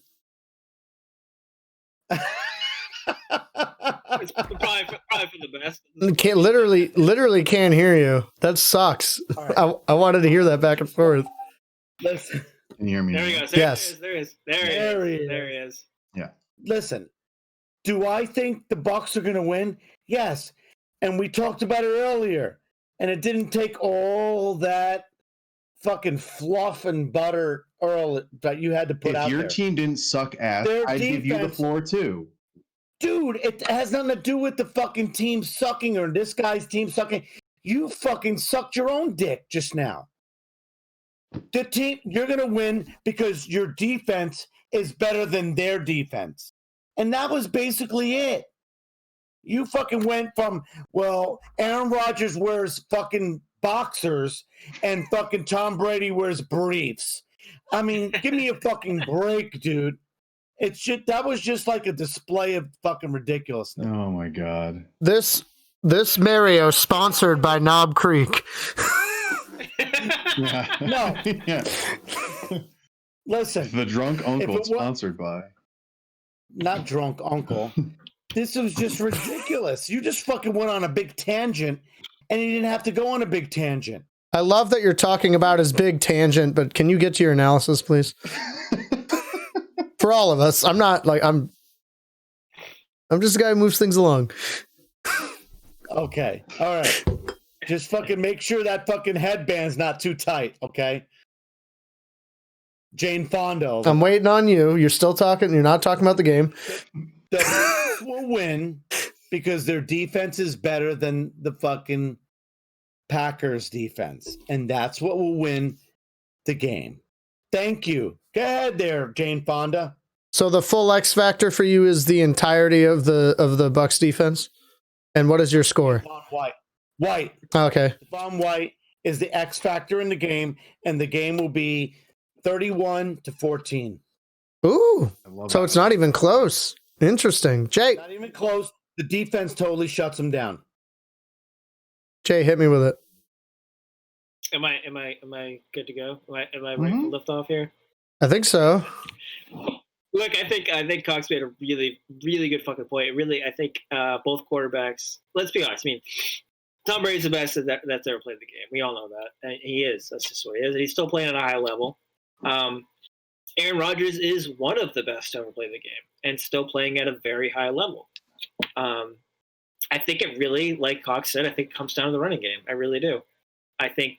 It's probably for the best. Can't literally can't hear you. That sucks. Right. I wanted to hear that back and forth. Listen, Can you hear me? There now? he goes. Yes. There he is. There he is. There he is. Yeah. listen. Do I think the Bucks are going to win? Yes, and we talked about it earlier, and it didn't take all that fucking fluff and butter early that you had to put out If your there. team didn't suck ass, Their I'd give you the defense- floor too. Dude, it has nothing to do with the fucking team sucking or this guy's team sucking. You fucking sucked your own dick just now. The team, you're going to win because your defense is better than their defense. And that was basically it. You fucking went from, well, Aaron Rodgers wears fucking boxers and fucking Tom Brady wears briefs. I mean, give me a fucking break, dude. It's just, that was just like a display of fucking ridiculousness. Oh my god. This Mario sponsored by Knob Creek. Yeah. No. Yeah. Listen, The drunk uncle it wa- sponsored by. not drunk uncle. This was just ridiculous. You just fucking went on a big tangent and you didn't have to go on a big tangent. I love that you're talking about his big tangent, but can you get to your analysis, please? For all of us, I'm not like I'm just a guy who moves things along. Okay. All right. Just fucking make sure that fucking headband's not too tight, okay? Jane Fonda. I'm waiting on you. You're still talking. You're not talking about the game. The Bucks will win because their defense is better than the fucking Packers defense. And that's what will win the game. Thank you. Go ahead there, Jane Fonda. So the full X factor for you is the entirety of the Bucks defense. And what is your score? Von White. White. Okay. Von White is the X factor in the game, and the game will be 31-14. Ooh. I love So that. it's not even close. Interesting. Jay, Not even close. The defense totally shuts them down. hit me with it. Am I good to go? Am I ready Mhm. for lift off here? I think so. Look, I think Cox made a really, really good fucking point. Really, I think both quarterbacks. Let's be honest. I mean, Tom Brady's the best that's ever played the game. We all know that, and he is. That's just what he is. And he's still playing at a high level. Aaron Rodgers is one of the best to ever play the game, and still playing at a very high level. I think it really, like Cox said, I think it comes down to the running game. I really do. I think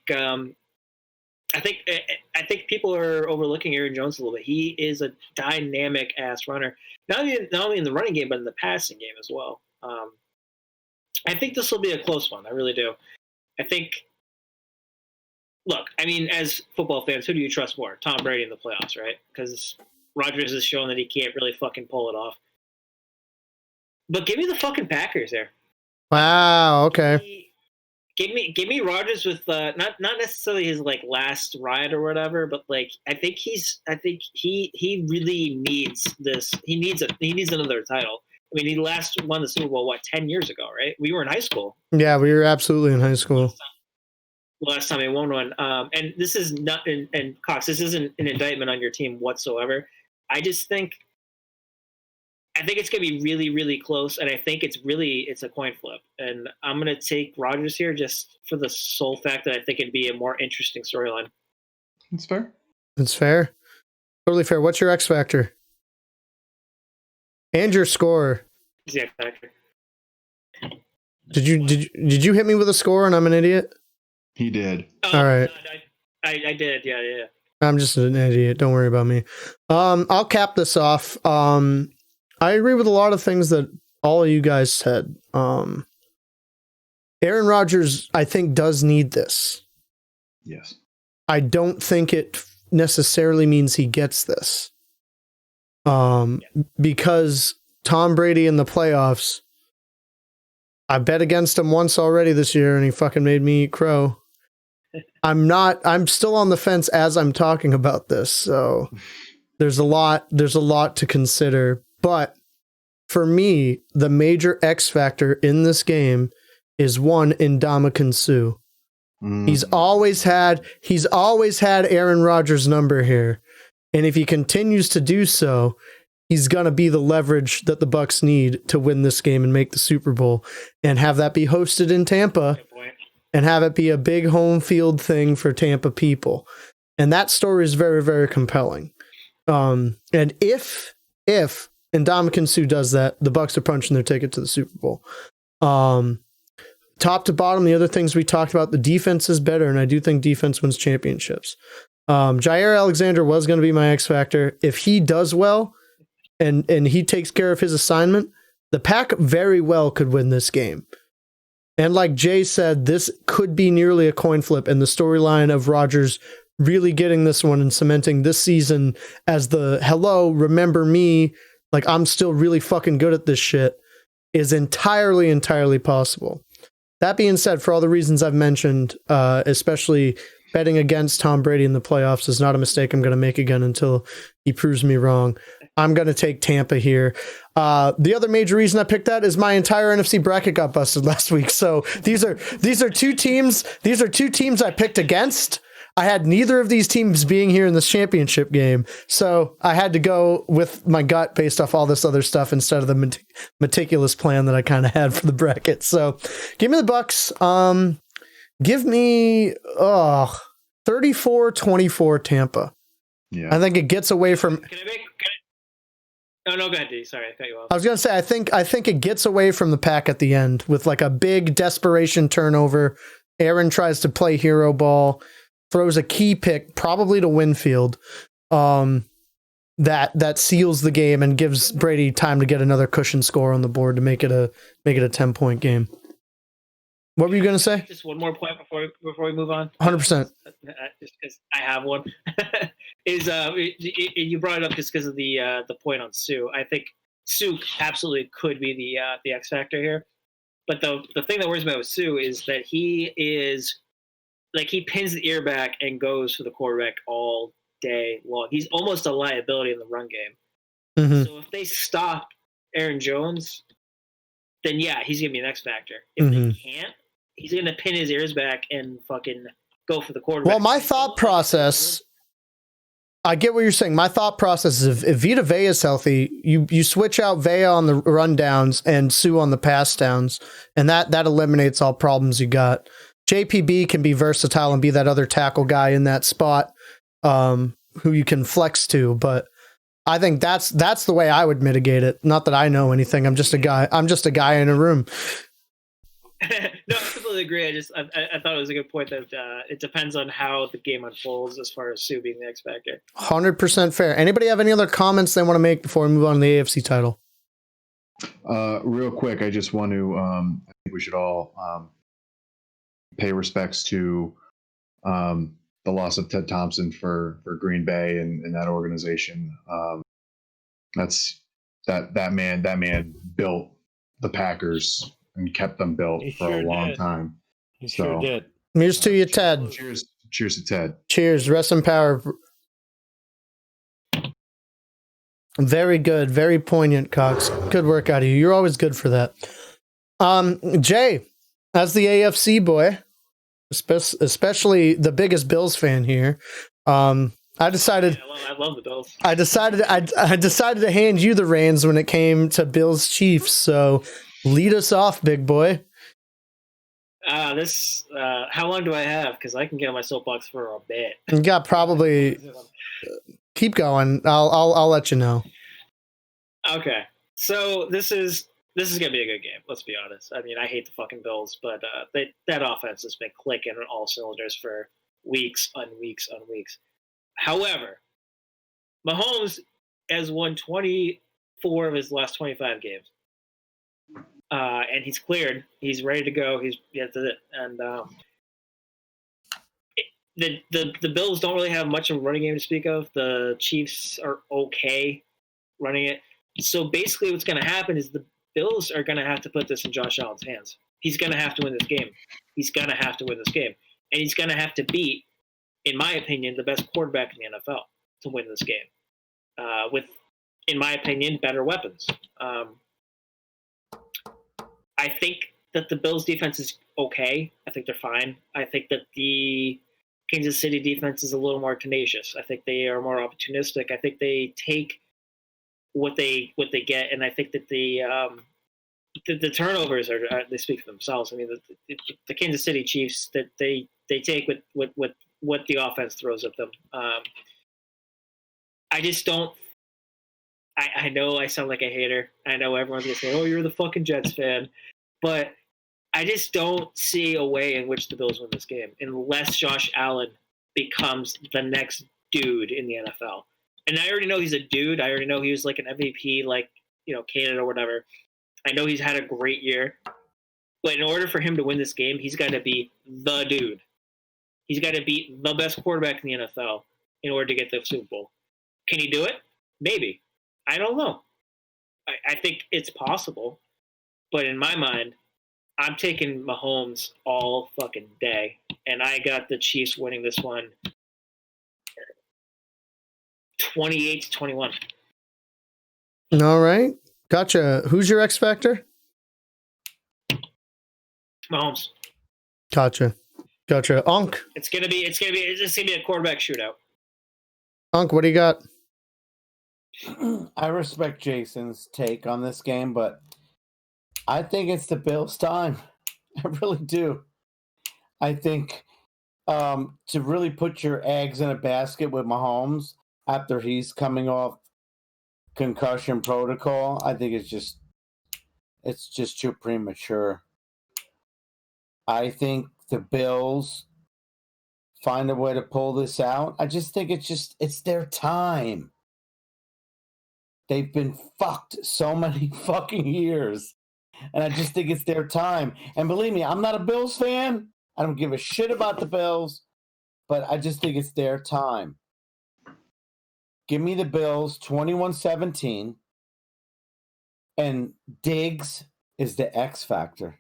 people are overlooking Aaron Jones a little bit. He is a dynamic ass runner, not only in the running game but in the passing game as well. I think this will be a close one. I really do. I think. Look, I mean, as football fans, who do you trust more? Tom Brady in the playoffs, right? Because Rodgers has shown that he can't really fucking pull it off. But give me the fucking Packers there. Wow. Okay. Give me Rodgers with not necessarily his like last ride or whatever, but like I think he really needs this. He needs another title. I mean, he last won the Super Bowl 10 years ago, right? We were in high school. Yeah, we were absolutely in high school. Last time he won one. And this is not and Cox, this isn't an indictment on your team whatsoever. I think it's going to be really, really close, and I think it's a coin flip. And I'm going to take Rodgers here just for the sole fact that I think it'd be a more interesting storyline. It's fair. It's fair. Totally fair. What's your X factor? And your score. Yeah, exactly. Did you hit me with a score and I'm an idiot? He did. All right. I did. Yeah. I'm just an idiot. Don't worry about me. I'll cap this off. I agree with a lot of things that all of you guys said. Aaron Rodgers, I think, does need this. Yes. I don't think it necessarily means he gets this. Because Tom Brady in the playoffs, I bet against him once already this year and he fucking made me eat crow. I'm still on the fence as I'm talking about this. So there's a lot to consider. But for me, the major X factor in this game is one Ndamukong Suh. He's always had Aaron Rodgers' number here. And if he continues to do so, he's going to be the leverage that the Bucs need to win this game and make the Super Bowl and have that be hosted in Tampa and have it be a big home field thing for Tampa people. And that story is very, very compelling. And if Ndamukong Suh does that, the Bucs are punching their ticket to the Super Bowl. Top to bottom, the other things we talked about, the defense is better, and I do think defense wins championships. Jair Alexander was going to be my X factor. If he does well and he takes care of his assignment, the Pack very well could win this game. And like Jay said, this could be nearly a coin flip, and the storyline of Rodgers really getting this one and cementing this season as the hello, remember me, like I'm still really fucking good at this shit, is entirely possible. That being said, for all the reasons I've mentioned, especially betting against Tom Brady in the playoffs is not a mistake I'm going to make again until he proves me wrong. I'm going to take Tampa here. The other major reason I picked that is my entire NFC bracket got busted last week. So these are two teams I picked against. I had neither of these teams being here in this championship game, so I had to go with my gut based off all this other stuff instead of the meticulous plan that I kind of had for the bracket. So give me the Bucs. Give me 34-24 Tampa. Yeah. I think it gets away from... No, go ahead, D. Sorry, I cut you off. I was going to say, I think it gets away from the Pack at the end with like a big desperation turnover. Aaron tries to play hero ball, throws a key pick, probably to Winfield, that seals the game and gives Brady time to get another cushion score on the board to make it a 10-point game. What were you going to say? Just one more point before we move on. 100%. Just because I have one. You brought it up just because of the point on Suh. I think Suh absolutely could be the X factor here. But the thing that worries me about Suh is that he is like he pins the ear back and goes for the quarterback all day long. He's almost a liability in the run game. Mm-hmm. So if they stop Aaron Jones, then yeah, he's gonna be an X factor. If they can't, he's gonna pin his ears back and fucking go for the quarterback. Well, my thought process, I get what you're saying. My thought process is if Vita Vea is healthy, you switch out Vea on the run downs and Suh on the pass downs, and that eliminates all problems you got. JPB can be versatile and be that other tackle guy in that spot, who you can flex to, but I think that's the way I would mitigate it. Not that I know anything. I'm just a guy in a room. No, I completely agree. I thought it was a good point that it depends on how the game unfolds as far as Suh being the X factor. 100% fair. Anybody have any other comments they want to make before we move on to the AFC title? Real quick, I just want to. I think we should all pay respects to the loss of Ted Thompson for Green Bay and that organization. That man built the Packers and kept them built for a long time. He sure did. Here's to you, Ted. Cheers to Ted. Cheers. Rest in power. Very good. Very poignant, Cox. Good work out of you. You're always good for that. Jay, as the AFC boy, especially the biggest Bills fan here, I decided I love the Bills. I decided to hand you the reins when it came to Bills Chiefs. So lead us off, big boy. How long do I have? Because I can get on my soapbox for a bit. You got probably keep going. I'll let you know. Okay, so this is gonna be a good game. Let's be honest. I mean, I hate the fucking Bills, but that offense has been clicking on all cylinders for weeks on weeks on weeks. However, Mahomes has won 24 of his last 25 games. And he's cleared. He's ready to go. And the Bills don't really have much of a running game to speak of. The Chiefs are okay running it. So basically what's going to happen is the Bills are going to have to put this in Josh Allen's hands. He's going to have to win this game. and he's going to have to beat, in my opinion, the best quarterback in the NFL to win this game. With, in my opinion, better weapons. I think that the Bills' defense is okay. I think they're fine. I think that the Kansas City defense is a little more tenacious. I think they are more opportunistic. I think they take what they get, and I think that the turnovers they speak for themselves. I mean, the Kansas City Chiefs, that they take what the offense throws at them. I just don't. I know I sound like a hater. I know everyone's gonna say, "Oh, you're the fucking Jets fan," but I just don't see a way in which the Bills win this game unless Josh Allen becomes the next dude in the NFL. And I already know he's a dude. I already know he was like an MVP, like, Canada or whatever. I know he's had a great year. But in order for him to win this game, he's got to be the dude. He's got to be the best quarterback in the NFL in order to get the Super Bowl. Can he do it? Maybe. I don't know. I think it's possible. But in my mind, I'm taking Mahomes all fucking day. And I got the Chiefs winning this one 28-21. All right. Gotcha. Who's your X Factor? Mahomes. Gotcha. Unc. It's gonna be a quarterback shootout. Unc, what do you got? I respect Jason's take on this game, but I think it's the Bills' time. I really do. I think to really put your eggs in a basket with Mahomes after he's coming off concussion protocol, I think it's just too premature. I think the Bills find a way to pull this out. I just think it's their time. They've been fucked so many fucking years. And I just think it's their time. And believe me, I'm not a Bills fan. I don't give a shit about the Bills. But I just think it's their time. Give me the Bills 21-17. And Diggs is the X factor.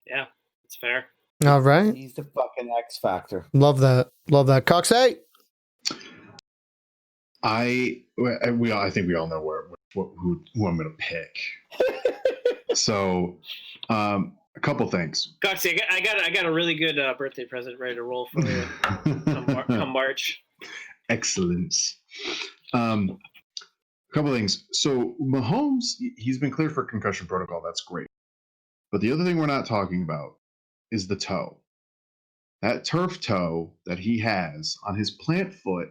Yeah, it's fair. All right. He's the fucking X factor. Love that. Cox, hey. I think we all know who I'm going to pick. So, a couple things. Coxie, I got a really good birthday present ready to roll for you come March. Excellence. A couple things. So Mahomes, he's been cleared for concussion protocol. That's great. But the other thing we're not talking about is the toe. That turf toe that he has on his plant foot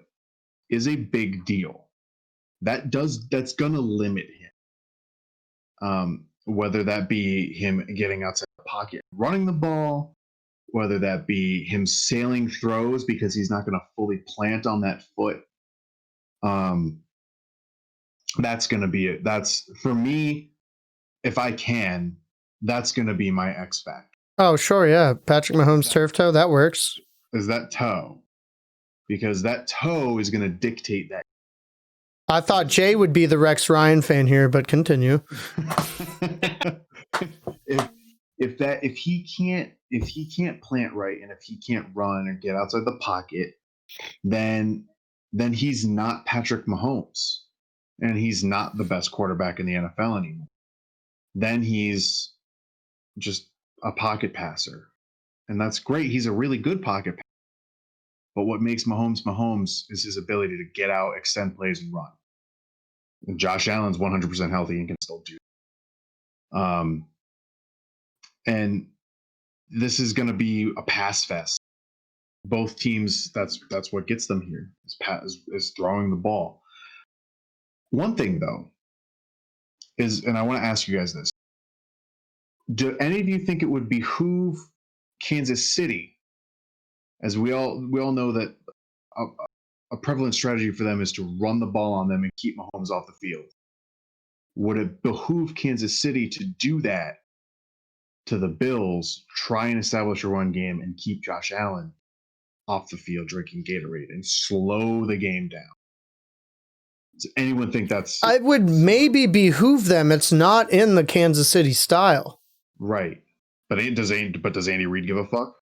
is a big deal. That's going to limit him. Whether that be him getting outside the pocket, running the ball, whether that be him sailing throws because he's not going to fully plant on that foot. That's going to be it. That's, for me, if I can, that's going to be my X factor. Oh, sure, yeah. Patrick Mahomes' turf toe, that works. Is that toe. Because that toe is going to dictate that. I thought Jay would be the Rex Ryan fan here, but continue. if he can't plant right, and if he can't run or get outside the pocket, then he's not Patrick Mahomes, and he's not the best quarterback in the NFL anymore. Then he's just a pocket passer, and that's great. He's a really good pocket passer. But what makes Mahomes is his ability to get out, extend plays, and run. And Josh Allen's 100% healthy and can still do that. And this is going to be a pass fest. Both teams, that's what gets them here, is throwing the ball. One thing, though, is, and I want to ask you guys this. Do any of you think it would behoove Kansas City, as we all know that a prevalent strategy for them is to run the ball on them and keep Mahomes off the field? Would it behoove Kansas City to do that to the Bills, try and establish a run game and keep Josh Allen off the field drinking Gatorade and slow the game down? Does anyone think that's... I would maybe behoove them. It's not in the Kansas City style. Right. But does Andy Reid give a fuck?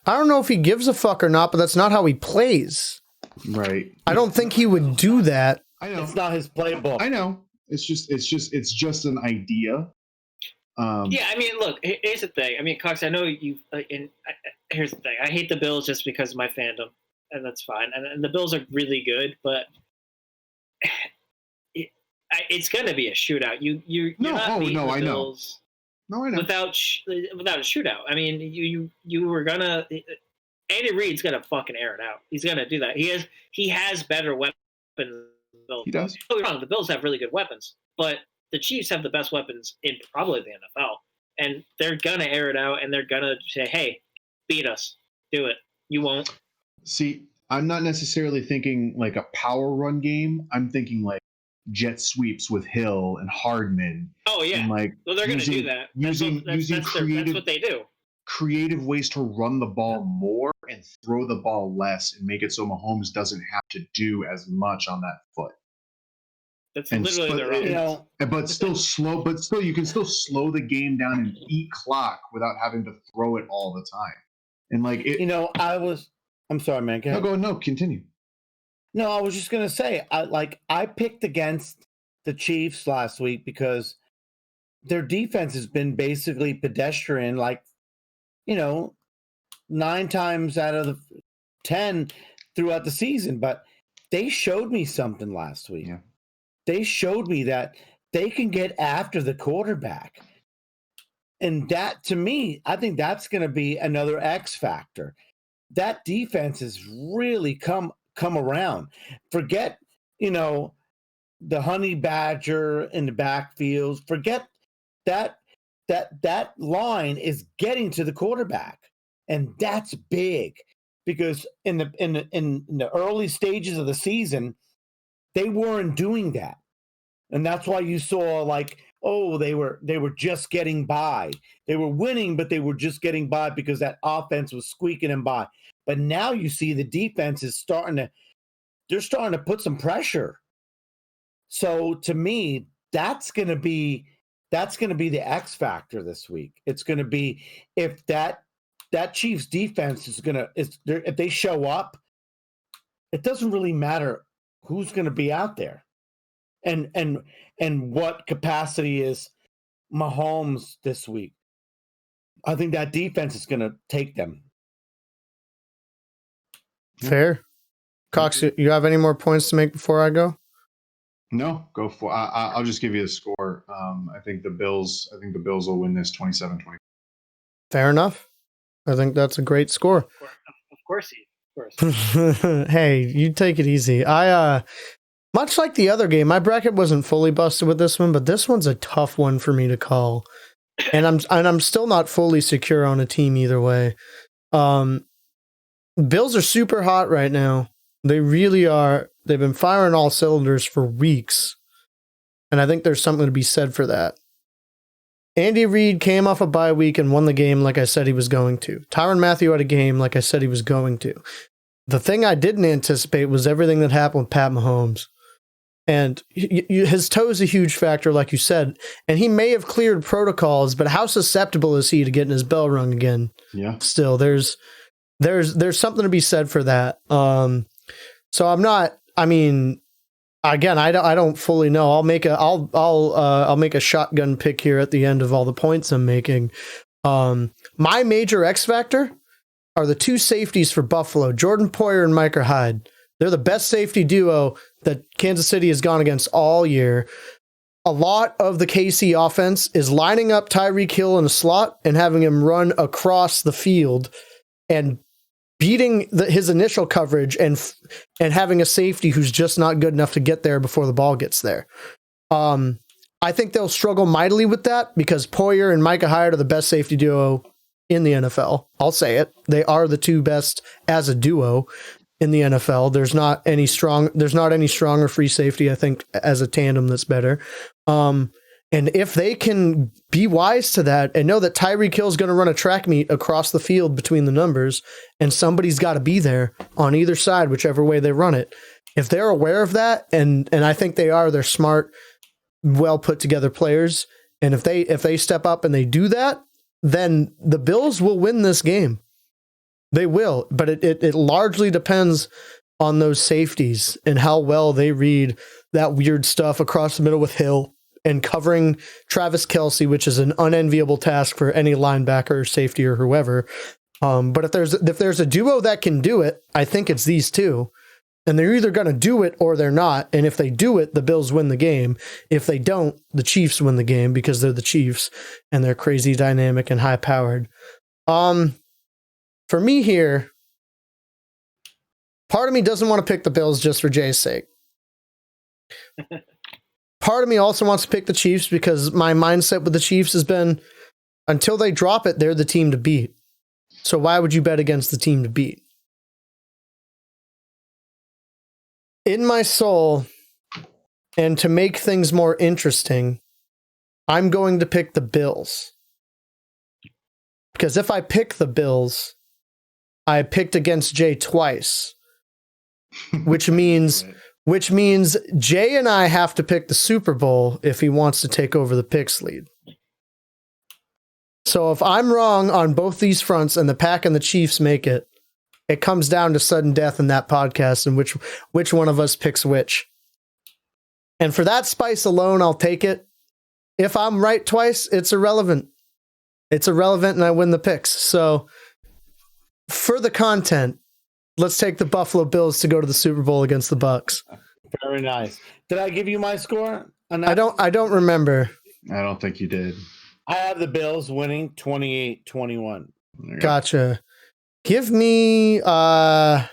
I don't know if he gives a fuck or not, but that's not how he plays. Right. I don't think he would do that. I know. It's not his playbook. I know. It's just an idea. Yeah, I mean, look. Here's the thing. I mean, Cox, I know you. Here's the thing. I hate the Bills just because of my fandom, and that's fine. And the Bills are really good, but it's going to be a shootout. You're not beating the Bills. No, I know. Without a shootout. I mean, you were gonna. Andy Reid's gonna fucking air it out. He's gonna do that. He has better weapons. He does. Don't get me wrong, the Bills have really good weapons, but the Chiefs have the best weapons in probably the NFL, and they're gonna air it out, and they're gonna say, "Hey, beat us, do it." You won't. See, I'm not necessarily thinking like a power run game. I'm thinking like jet sweeps with Hill and Hardman. Oh yeah, and like well they're gonna do that. That's what they do. Creative ways to run the ball more and throw the ball less and make it so Mahomes doesn't have to do as much on that foot. That's literally their own. But still you can still slow the game down and eat clock without having to throw it all the time. And like it, I'm sorry, man. No, continue. No, I was just gonna say, I picked against the Chiefs last week because their defense has been basically pedestrian, 9 times out of the 10 throughout the season. But they showed me something last week. Yeah. They showed me that they can get after the quarterback. And that, to me, I think that's going to be another X factor. That defense has really come around. Forget, the honey badger in the backfield. Forget that line is getting to the quarterback. And that's big because in the early stages of the season, they weren't doing that. And that's why you saw they were just getting by. They were winning, but they were just getting by because that offense was squeaking them by. But now you see the defense is starting to put some pressure. So to me, that's going to be the X factor this week. It's going to be if that Chiefs defense if they show up, it doesn't really matter who's going to be out there. And what capacity is Mahomes this week. I think that defense is going to take them. Fair. Cox, you have any more points to make before I go? No, go for. I'll just give you a score. I think the Bills will win this 27-20. Fair enough. I think that's a great score. Of course. Hey, you take it easy. I much like the other game, my bracket wasn't fully busted with this one, but this one's a tough one for me to call. And I'm still not fully secure on a team either way. Bills are super hot right now. They really are. They've been firing all cylinders for weeks. And I think there's something to be said for that. Andy Reid came off a bye week and won the game like I said he was going to. Tyrann Mathieu had a game like I said he was going to. The thing I didn't anticipate was everything that happened with Pat Mahomes. And his toe is a huge factor, like you said. And he may have cleared protocols, but how susceptible is he to getting his bell rung again? Yeah. Still, there's something to be said for that. So I'm not. I mean, again, I don't fully know. I'll make a shotgun pick here at the end of all the points I'm making. My major X factor are the two safeties for Buffalo, Jordan Poyer and Micah Hyde. They're the best safety duo that Kansas City has gone against all year. A lot of the KC offense is lining up Tyreek Hill in a slot and having him run across the field and beating his initial coverage and having a safety who's just not good enough to get there before the ball gets there. I think they'll struggle mightily with that because Poyer and Micah Hyde are the best safety duo in the NFL. I'll say it. They are the two best as a duo in the NFL. There's not any stronger free safety, I think, as a tandem that's better. And if they can be wise to that and know that Tyreek Hill is going to run a track meet across the field between the numbers and somebody's got to be there on either side, whichever way they run it. If they're aware of that, and I think they are, they're smart, well put together players. And if they step up and they do that, then the Bills will win this game. They will, but it largely depends on those safeties and how well they read that weird stuff across the middle with Hill and covering Travis Kelce, which is an unenviable task for any linebacker or safety or whoever. But if there's a duo that can do it, I think it's these two. And they're either going to do it or they're not. And if they do it, the Bills win the game. If they don't, the Chiefs win the game because they're the Chiefs and they're crazy dynamic and high powered. For me here, part of me doesn't want to pick the Bills just for Jay's sake. Part of me also wants to pick the Chiefs because my mindset with the Chiefs has been until they drop it, they're the team to beat. So why would you bet against the team to beat? In my soul, and to make things more interesting, I'm going to pick the Bills. Because if I pick the Bills, I picked against Jay twice, which means Jay and I have to pick the Super Bowl if he wants to take over the picks lead. So if I'm wrong on both these fronts and the Pack and the Chiefs make it, it comes down to sudden death in that podcast and which one of us picks which. And for that spice alone, I'll take it. If I'm right twice, it's irrelevant. It's irrelevant and I win the picks. So for the content, let's take the Buffalo Bills to go to the Super Bowl against the Bucs. Very nice. Did I give you my score? I don't remember. I don't think you did. I have the Bills winning 28-21. Gotcha. Give me 38.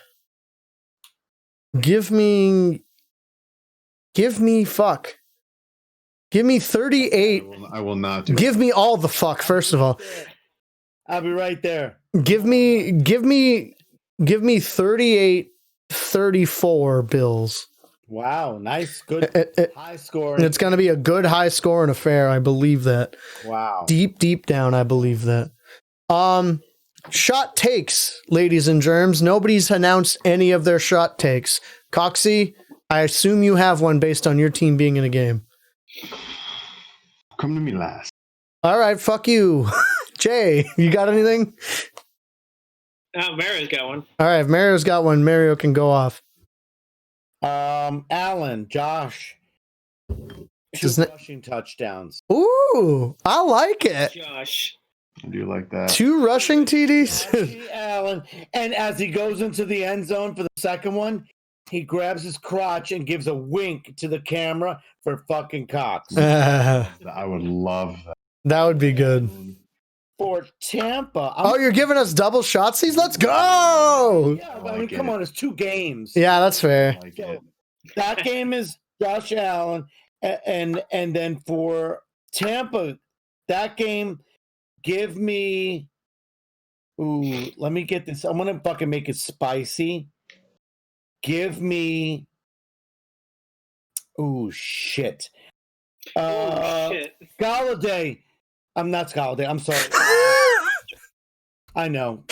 I will not do Give me all the fuck, first of all. I'll be right there. Give me 38-34 Bills. Wow, nice, good, high score. It's going to be a good high scoring affair. I believe that. Wow. Deep down, I believe that. Shot takes, ladies and germs. Nobody's announced any of their shot takes. Coxie, I assume you have one based on your team being in a game. Come to me last. All right, fuck you. Jay, you got anything? Mario's got one. All right, if Mario's got one, Mario can go off. Alan, Josh, 2 rushing touchdowns. Ooh, I like it. Josh. I do like that. 2 rushing TDs. Allen, and as he goes into the end zone for the second one, he grabs his crotch and gives a wink to the camera for fucking Cox. I would love that. That would be good. For Tampa. You're giving us double shotsies? Let's go! Yeah, I mean, come on, it's 2 games. Yeah, that's fair. That game is Josh Allen, and then for Tampa, that game, give me. Ooh, let me get this. I'm gonna fucking make it spicy. Give me. Ooh, shit. Shit. Galladay. I'm not Galladay. I'm sorry. I know.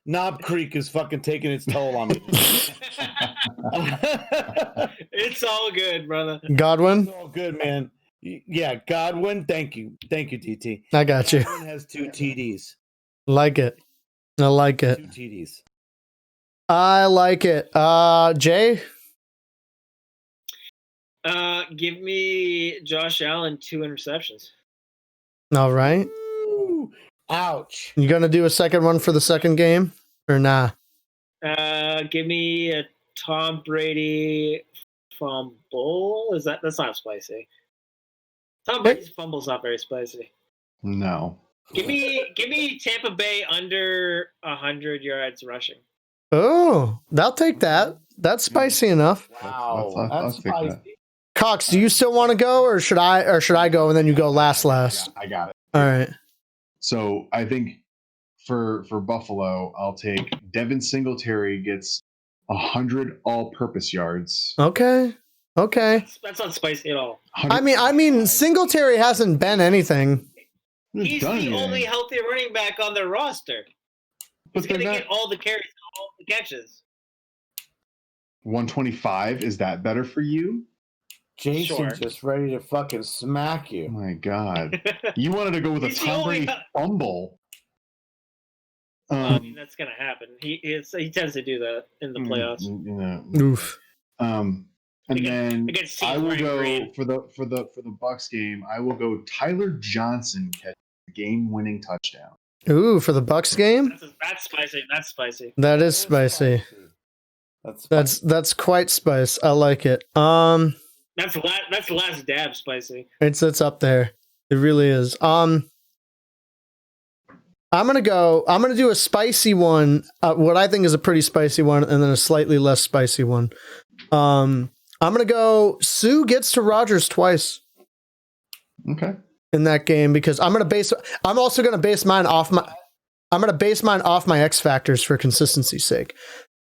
Knob Creek is fucking taking its toll on me. It's all good, brother. Godwin? It's all good, man. Yeah, Godwin. Thank you, DT. I got you. Godwin has 2 TDs. Like it. I like it. 2 TDs. I like it. Jay? Give me Josh Allen 2 interceptions. All right. Ooh, ouch. You gonna do a second one for the second game or nah? Give me a Tom Brady fumble. That's not spicy. Tom Brady's fumble's not very spicy. No. Give me Tampa Bay under 100 yards rushing. Oh, I'll take that. That's spicy enough. Wow, I'll that's take that. spicy. Cox, do you still want to go, or should I go and then you go last? I got it. All right. So I think for Buffalo, I'll take Devin Singletary gets 100 all-purpose yards. Okay. That's not spicy at all. I mean, Singletary hasn't been anything. He's the only healthy running back on their roster. He's going to get all the carries and all the catches. 125, is that better for you? Jason's just ready to fucking smack Oh you. my God. You wanted to go with a He's the Tom only Brady fumble. I mean, that's gonna happen. He tends to do that in the playoffs. Oof. And then against I will go green. for the Bucks game. I will go Tyler Johnson catch the game-winning touchdown. Ooh, for the Bucks game? That's spicy. That's spicy. That is spicy. That's quite spice. I like it. That's the last dab spicy. It's up there. It really is. I'm gonna do a spicy one, what I think is a pretty spicy one, and then a slightly less spicy one. I'm gonna go Sue gets to Rodgers twice. Okay. In that game, because I'm also gonna base mine off my X factors for consistency's sake.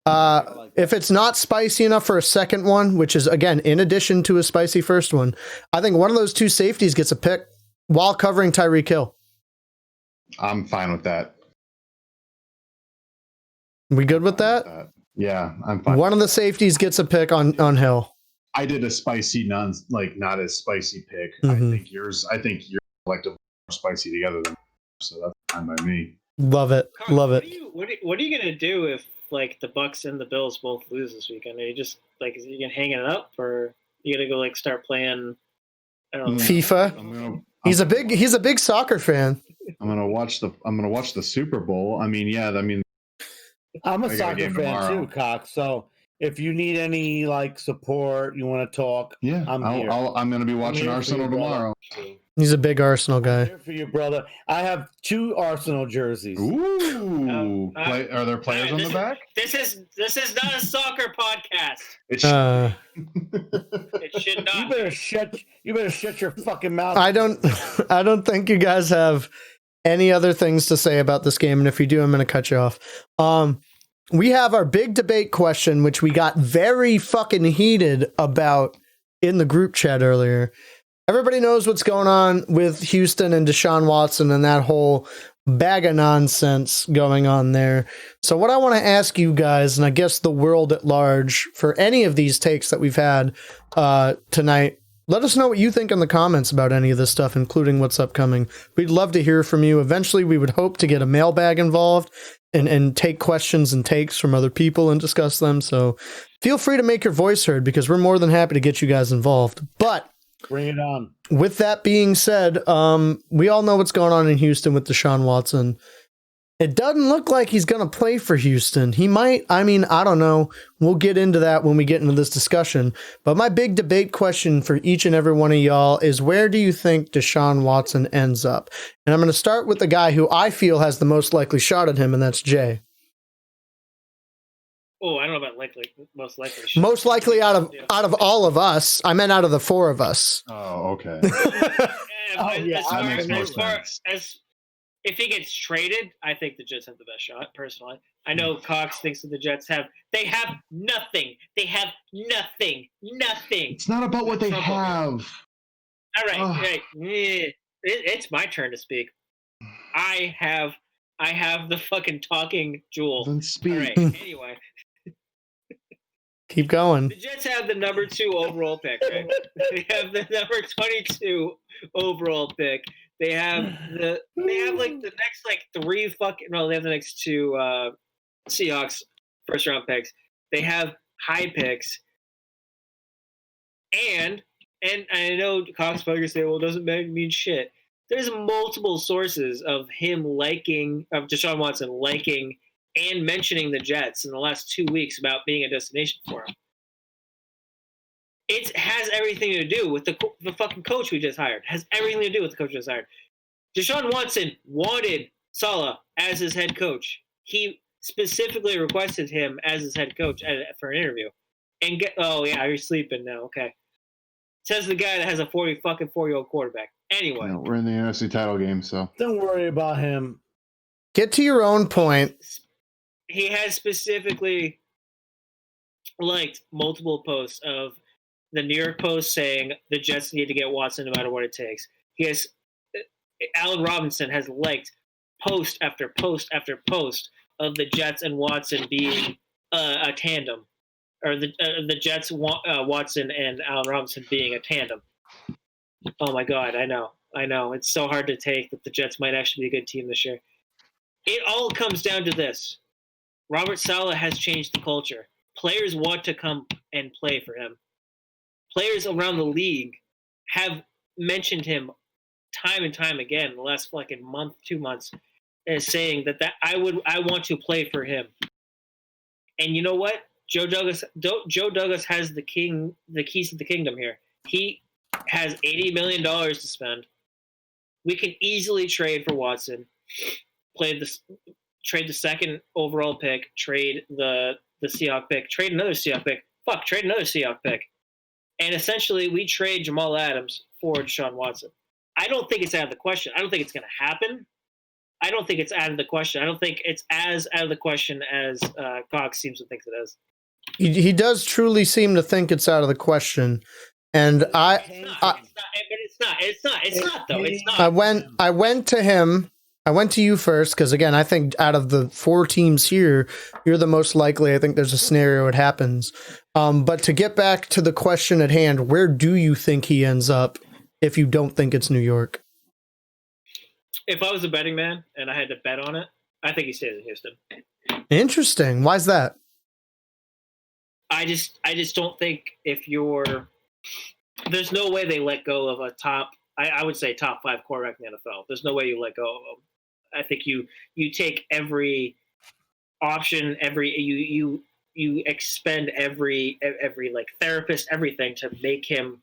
If it's not spicy enough for a second one, which is again in addition to a spicy first one, I think one of those two safeties gets a pick while covering Tyreek Hill. I'm fine with that. We good with that? Yeah, I'm fine. One of the safeties gets a pick on Hill. I did a spicy, not as spicy pick. Mm-hmm. I think you're collectively more spicy together than so that's fine by me. Love it. Carl, Love it. What are you gonna do if like the Bucks and the Bills both lose this weekend? Are you just like, is you gonna hang it up, or you gonna go like start playing? I don't know. FIFA. He's a big soccer fan. I'm gonna watch the Super Bowl. I mean, yeah. I mean, I'm a soccer fan too, Cox. So if you need any like support, you want to talk, yeah, I'm gonna be watching Arsenal tomorrow. He's a big Arsenal guy. I'm here for you, brother. I have 2 Arsenal jerseys. Ooh, are there players on the back? This is not a soccer podcast. It should not. You better shut your fucking mouth. I don't think you guys have any other things to say about this game, and if you do, I'm going to cut you off. We have our big debate question, which we got very fucking heated about in the group chat earlier. Everybody knows what's going on with Houston and Deshaun Watson and that whole bag of nonsense going on there. So what I want to ask you guys, and I guess the world at large, for any of these takes that we've had tonight, let us know what you think in the comments about any of this stuff, including what's upcoming. We'd love to hear from you. Eventually, we would hope to get a mailbag involved and take questions and takes from other people and discuss them. So feel free to make your voice heard, because we're more than happy to get you guys involved. But bring it on. With that being said, we all know what's going on in Houston with Deshaun Watson. It doesn't look like he's going to play for Houston. He might. I mean, I don't know. We'll get into that when we get into this discussion. But my big debate question for each and every one of y'all is, where do you think Deshaun Watson ends up? And I'm going to start with the guy who I feel has the most likely shot at him, and that's Jay. Oh, I don't know about most likely. Most likely out of all of us. I meant out of the 4 of us. Oh, okay. That makes more sense. If he gets traded, I think the Jets have the best shot, personally. I know Cox thinks that the Jets have nothing. They have nothing. It's not about what they have. All right. It's my turn to speak. I have the fucking talking jewel. Then speak. All right. Anyway. Keep going. The Jets have the number 2 overall pick, right? They have the number 22 overall pick. They have the next 3 fucking. No, they have the next 2 Seahawks first round picks. They have high picks, and I know Cox Buggers say, well, it doesn't mean shit. There's multiple sources of Deshaun Watson liking and mentioning the Jets in the last 2 weeks about being a destination for him. It has everything to do with the fucking coach we just hired. It has everything to do with the coach we just hired. Deshaun Watson wanted Saleh as his head coach. He specifically requested him as his head coach for an interview. And you're sleeping now. Okay. Says the guy that has a 4-year-old quarterback. Anyway. Yeah, we're in the NFC title game, so don't worry about him. Get to your own point. He has specifically liked multiple posts of the New York Post saying the Jets need to get Watson no matter what it takes. Allen Robinson has liked post after post after post of the Jets and Watson being a tandem, or the Jets, Watson and Allen Robinson being a tandem. Oh my God, I know. It's so hard to take that the Jets might actually be a good team this year. It all comes down to this. Robert Saleh has changed the culture. Players want to come and play for him. Players around the league have mentioned him time and time again in the last fucking month, 2 months, as saying that I want to play for him. And you know what? Joe Douglas has the keys to the kingdom here. He has $80 million to spend. We can easily trade for Watson, trade the second overall pick, trade the Seahawk pick, trade another Seahawk pick. Trade another Seahawk pick. And essentially, we trade Jamal Adams for Deshaun Watson. I don't think it's out of the question. I don't think it's going to happen. I don't think it's out of the question. I don't think it's as out of the question as Cox seems to think it is. He does truly seem to think it's out of the question. And It's not though. It's not. I went to him. I went to you first because, again, I think out of the 4 teams here, you're the most likely. I think there's a scenario it happens. But to get back to the question at hand, where do you think he ends up if you don't think it's New York? If I was a betting man and I had to bet on it, I think he stays in Houston. Interesting. Why's that? I just don't think there's no way they let go of a top, I would say top 5 quarterback in the NFL. There's no way you let go of him. I think you take every option, you expend every like therapist, everything to make him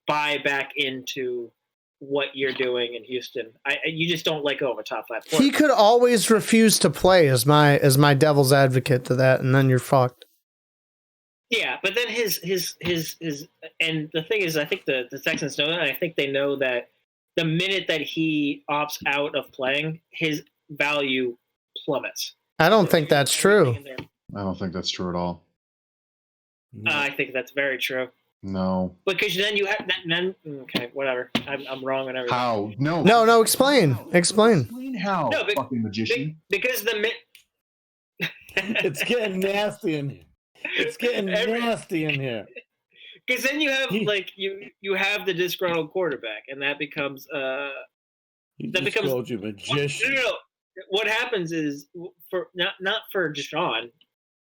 buy back into what you're doing in Houston. You just don't let go of a top 5 quarterback. He could always refuse to play as my devil's advocate to that, and then you're fucked. Yeah, but then his and the thing is, I think the Texans know that. And I think they know that the minute that he opts out of playing, his value plummets. I don't think that's true. I don't think that's true at all. I think that's very true. No. Because then you have that. Okay, whatever. I'm wrong on everything. How? No. Explain. Explain how. No, fucking magician. Because It's getting nasty in here. It's getting nasty in here. Because then you have you have the disgruntled quarterback, and that becomes Called you magician. No. What happens is for not for Deshaun,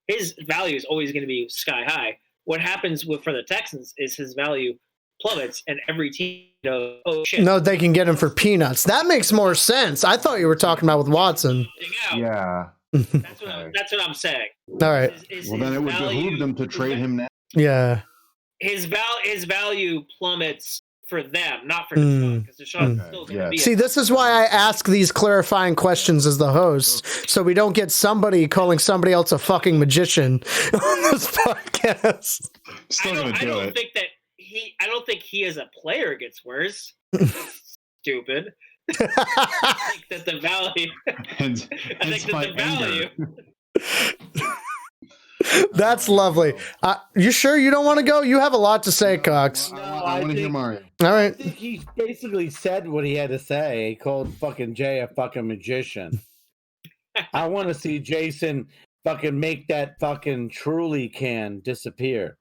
his value is always going to be sky high. What happens for the Texans is his value plummets, and every team knows, oh shit. No, they can get him for peanuts. That makes more sense. I thought you were talking about with Watson. Yeah. That's what I'm saying. All right. Well, then it would behoove them to trade him now. Yeah. His value plummets for them, not for Deshaun, because Deshaun's still going to be. See, this is why I ask these clarifying questions as the host, so we don't get somebody calling somebody else a fucking magician on this podcast. Still going to do it. I don't think he as a player gets worse. Stupid. I think that the value. I think that the value. That's lovely. You sure you don't want to go? You have a lot to say, Cox. I want to hear Mario. All right. I think he basically said what he had to say. He called fucking Jay a fucking magician. I want to see Jason fucking make that fucking Truly can disappear.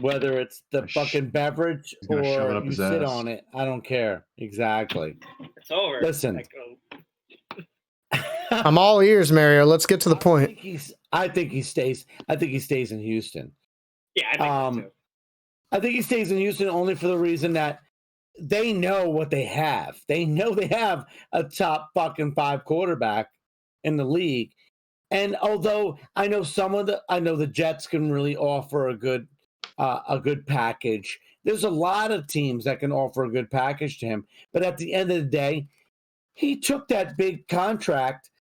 Whether it's the fucking beverage or you sit on it, I don't care. Exactly. It's over. Listen. I'm all ears, Mario. Let's get to the point. I think he stays in Houston. Yeah, I think so too. I think he stays in Houston only for the reason that they know what they have. They know they have a top fucking 5 quarterback in the league. And although I know the Jets can really offer a good package. There's a lot of teams that can offer a good package to him. But at the end of the day, he took that big contract.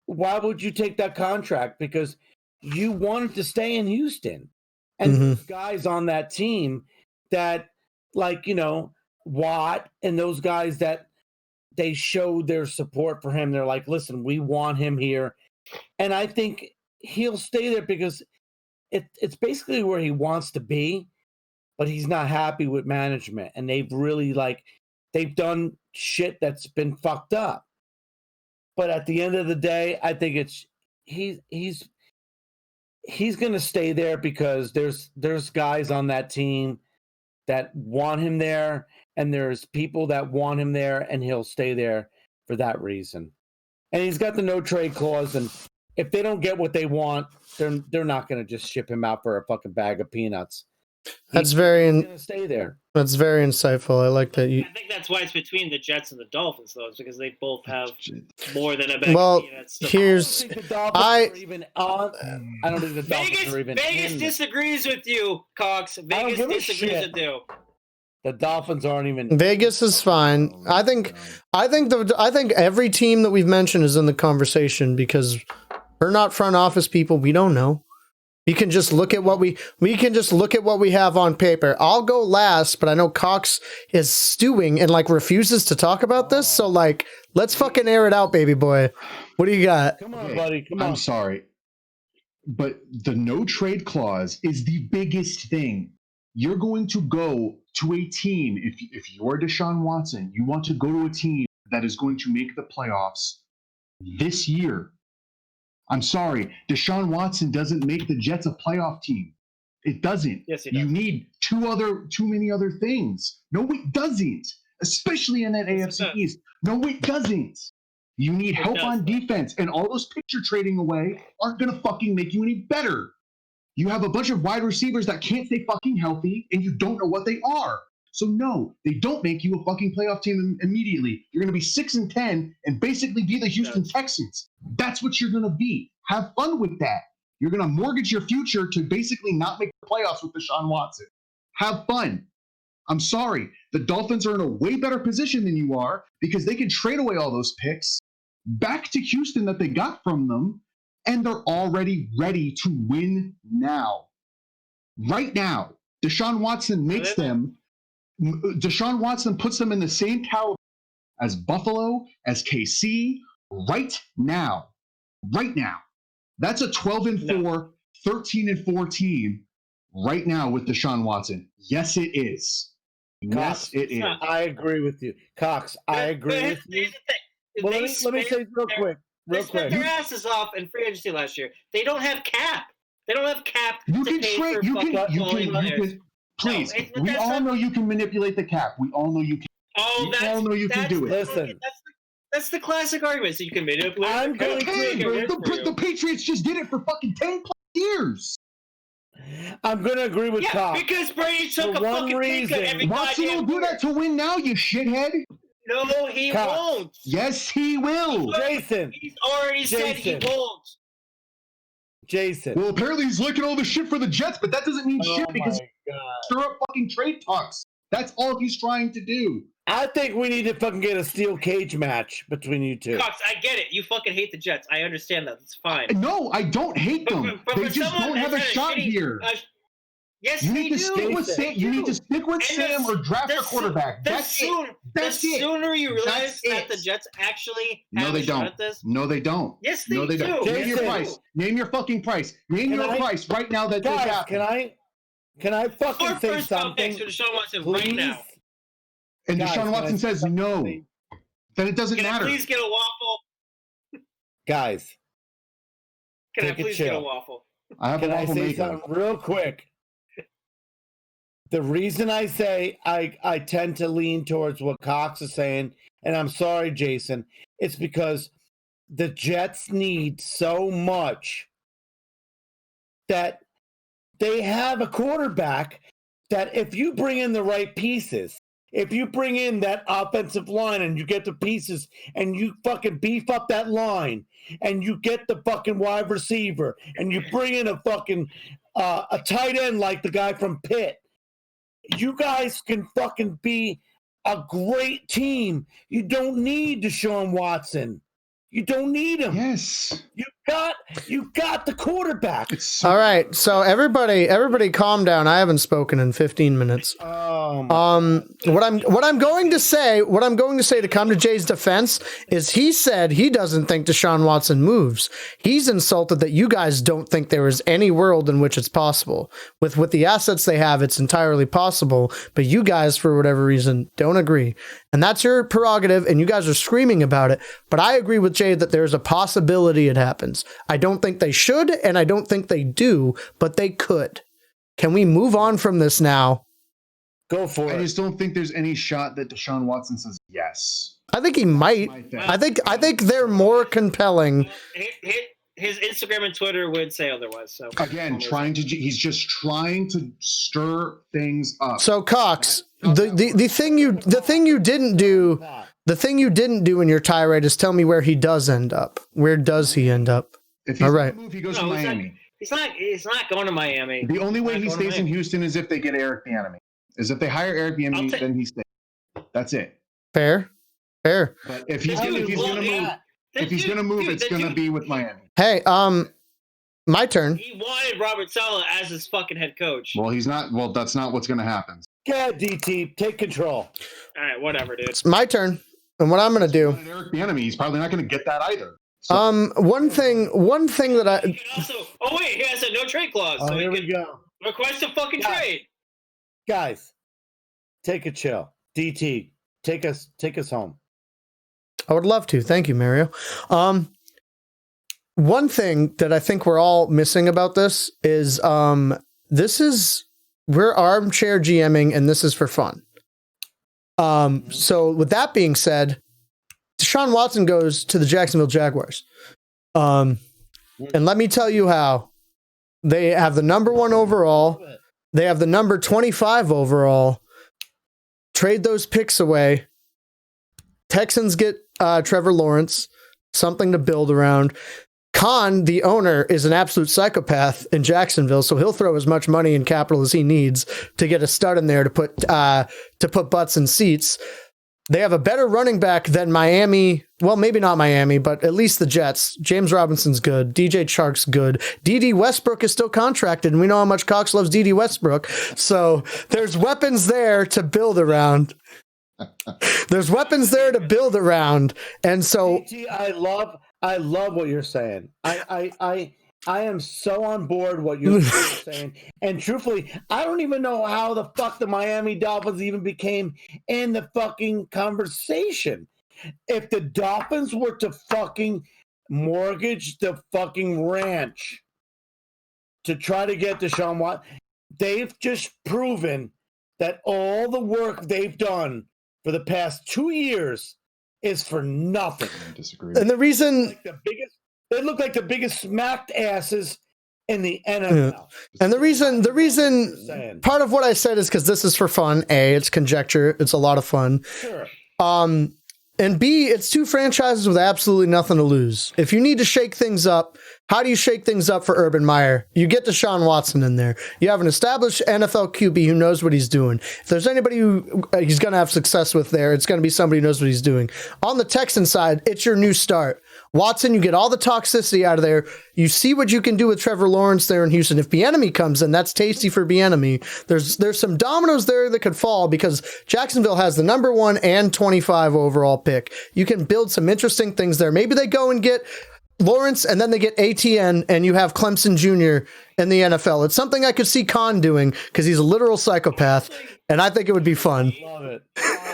Why would you take that contract? Because you wanted to stay in Houston. And those guys on that team that, like, Watt and those guys that they showed their support for him. They're like, listen, we want him here. And I think he'll stay there because it's basically where he wants to be, but he's not happy with management. And they've really, they've done shit that's been fucked up. But at the end of the day, I think he's going to stay there because there's guys on that team that want him there, and there's people that want him there, and he'll stay there for that reason. And he's got the no trade clause, and if they don't get what they want, they're not going to just ship him out for a fucking bag of peanuts. That's He's going to stay there. That's very insightful. I like that. I think that's why it's between the Jets and the Dolphins, though, is because they both have more than a bag Well, of peanuts. here's I don't think the Dolphins are even on. I don't think the Dolphins are even Vegas in. disagrees with you, Cox. Vegas give a disagrees shit. with you. The Dolphins aren't even. Vegas is fine. I think every team that we've mentioned is in the conversation because we're not front office people. We don't know. We can just look at what we have on paper. I'll go last, but I know Cox is stewing and like refuses to talk about this. So like, let's fucking air it out, baby boy. What do you got? Come on, buddy. Come on. I'm sorry, but the no trade clause is the biggest thing. You're going to go to a team, if you're Deshaun Watson, you want to go to a team that is going to make the playoffs this year. I'm sorry, Deshaun Watson doesn't make the Jets a playoff team. It doesn't. Yes, he does. You need too many other things. No, it doesn't. Especially in that AFC East. No, it doesn't. You need help on defense, and all those picture trading away aren't going to fucking make you any better. You have a bunch of wide receivers that can't stay fucking healthy, and you don't know what they are. So no, they don't make you a fucking playoff team immediately. You're going to be 6-10 and basically be the Houston Texans. That's what you're going to be. Have fun with that. You're going to mortgage your future to basically not make the playoffs with Deshaun Watson. Have fun. I'm sorry. The Dolphins are in a way better position than you are because they can trade away all those picks back to Houston that they got from them, and they're already ready to win now. Right now. Deshaun Watson makes them. Deshaun Watson puts them in the same caliber as Buffalo, as KC, right now. Right now. That's a 12-4, 13-4 team right now with Deshaun Watson. Yes, it is. Yes, it is. I agree with you. Cox, I agree with you. Well, let me say real quick. They spent their asses off in free agency last year. They don't have cap. They don't have cap You to can pay trade. for fucking players. Please, No, we all know you can manipulate the cap. We all know you can. We all know you can do it. Listen. That's the classic argument. So you can manipulate. I'm going the Patriots just did it for fucking 10 plus years. I'm going to agree with Cox. Because Brady took For a one fucking pay cut reason. every Watson will do that to win now, you shithead. No, he Cox. won't. Yes, he will. Jason. He's already said he won't. Jason. Well, apparently he's licking all the shit for the Jets, but that doesn't mean shit because God. stir up fucking trade talks. That's all he's trying to do. I think we need to fucking get a steel cage match between you two. Cox, I get it. You fucking hate the Jets. I understand that. It's fine. No, I don't hate them. But They for just someone don't have a that's shot shitty, here. Yes, You they need to do. stick with Sam. You need to stick with Sam or draft a quarterback. That's it. That's it. The sooner you realize That's that it. the Jets actually No, have they a shot don't. at this. No, they don't. Yes, they No, they don't. do. Name your Jason. price. Name your fucking price. Name your price right now that they Guys, got. can I fucking Four say first round something? picks for Deshaun Watson Please? right now. And Guys, Deshaun can Watson I says say no. something? Then it doesn't Can I matter. please get a waffle? Guys, Can I Take a please get a chill. waffle? I have can a I waffle say maker. something real quick? The reason I say I tend to lean towards what Cox is saying, and I'm sorry, Jason, it's because the Jets need so much that they have a quarterback that if you bring in the right pieces, if you bring in that offensive line and you get the pieces and you fucking beef up that line and you get the fucking wide receiver and you bring in a fucking a tight end like the guy from Pitt, you guys can fucking be a great team. You don't need Deshaun Watson. You don't need him. Yes. You got the quarterback. All right, so everybody calm down. I haven't spoken in 15 minutes. What I'm going to say to come to Jay's defense is he said he doesn't think Deshaun Watson moves. He's insulted that you guys don't think there is any world in which it's possible. With the assets they have, it's entirely possible, but you guys, for whatever reason, don't agree. And that's your prerogative, and you guys are screaming about it. But I agree with Jay that there's a possibility it happens. I don't think they should, and I don't think they do, but they could. Can we move on from this now? Go for I it. just don't think there's any shot that Deshaun Watson says yes. I think he might. I think they're more compelling. His Instagram and Twitter would say otherwise. So again, he's just trying to stir things up. So Cox, the thing you didn't do in your tirade is tell me where he does end up. Where does he end up? If he's going to move, he goes to Miami. He's not going to Miami. The only way he stays in Houston is if they get Eric Bieniemy. Is if they hire Eric Bieniemy, then he stays. That's it. Fair. But if he's going to move, it's going to be with Miami. Hey, my turn. He wanted Robert Saleh as his fucking head coach. Well, he's not. Well, that's not what's going to happen. Yeah, DT, take control. All right, whatever, dude. It's my turn, and what I'm going to do. Eric Bieniemy, he's probably not going to get that either. So. One thing that I. He has a no trade clause. Oh, so here we go. Request a fucking trade. Guys, take a chill. DT, take us home. I would love to. Thank you, Mario. One thing that I think we're all missing about this is we're armchair GMing and this is for fun. So with that being said, Deshaun Watson goes to the Jacksonville Jaguars. And let me tell you how. They have the number 1 overall. They have the number 25 overall. Trade those picks away. Texans get Trevor Lawrence, something to build around. Khan, the owner, is an absolute psychopath in Jacksonville, so he'll throw as much money and capital as he needs to get a stud in there to put butts in seats. They have a better running back than Miami. Well, maybe not Miami, but at least the Jets. James Robinson's good. DJ Chark's good. D.D. Westbrook is still contracted, and we know how much Cox loves D.D. Westbrook. So there's weapons there to build around. And so DT, I love what you're saying. I am so on board what you're saying. And truthfully, I don't even know how the fuck the Miami Dolphins even became in the fucking conversation. If the Dolphins were to fucking mortgage the fucking ranch to try to get Deshaun Watson, they've just proven that all the work they've done for the past 2 years is for nothing. I disagree. And the reason they look like the biggest smacked asses in the NFL. Yeah. And the reason part of what I said is because this is for fun. A, it's conjecture. It's a lot of fun. Sure. And B, it's 2 franchises with absolutely nothing to lose. If you need to shake things up, how do you shake things up for Urban Meyer? You get Deshaun Watson in there. You have an established NFL QB who knows what he's doing. If there's anybody who he's going to have success with there, it's going to be somebody who knows what he's doing. On the Texan side, it's your new start. Watson, you get all the toxicity out of there. You see what you can do with Trevor Lawrence there in Houston. If Bieniemy comes in, that's tasty for Bieniemy. There's some dominoes there that could fall because Jacksonville has the number 1 and 25 overall pick. You can build some interesting things there. Maybe they go and get Lawrence and then they get ATN and you have Clemson Jr. in the NFL. It's something I could see Khan doing because he's a literal psychopath, and I think it would be fun. I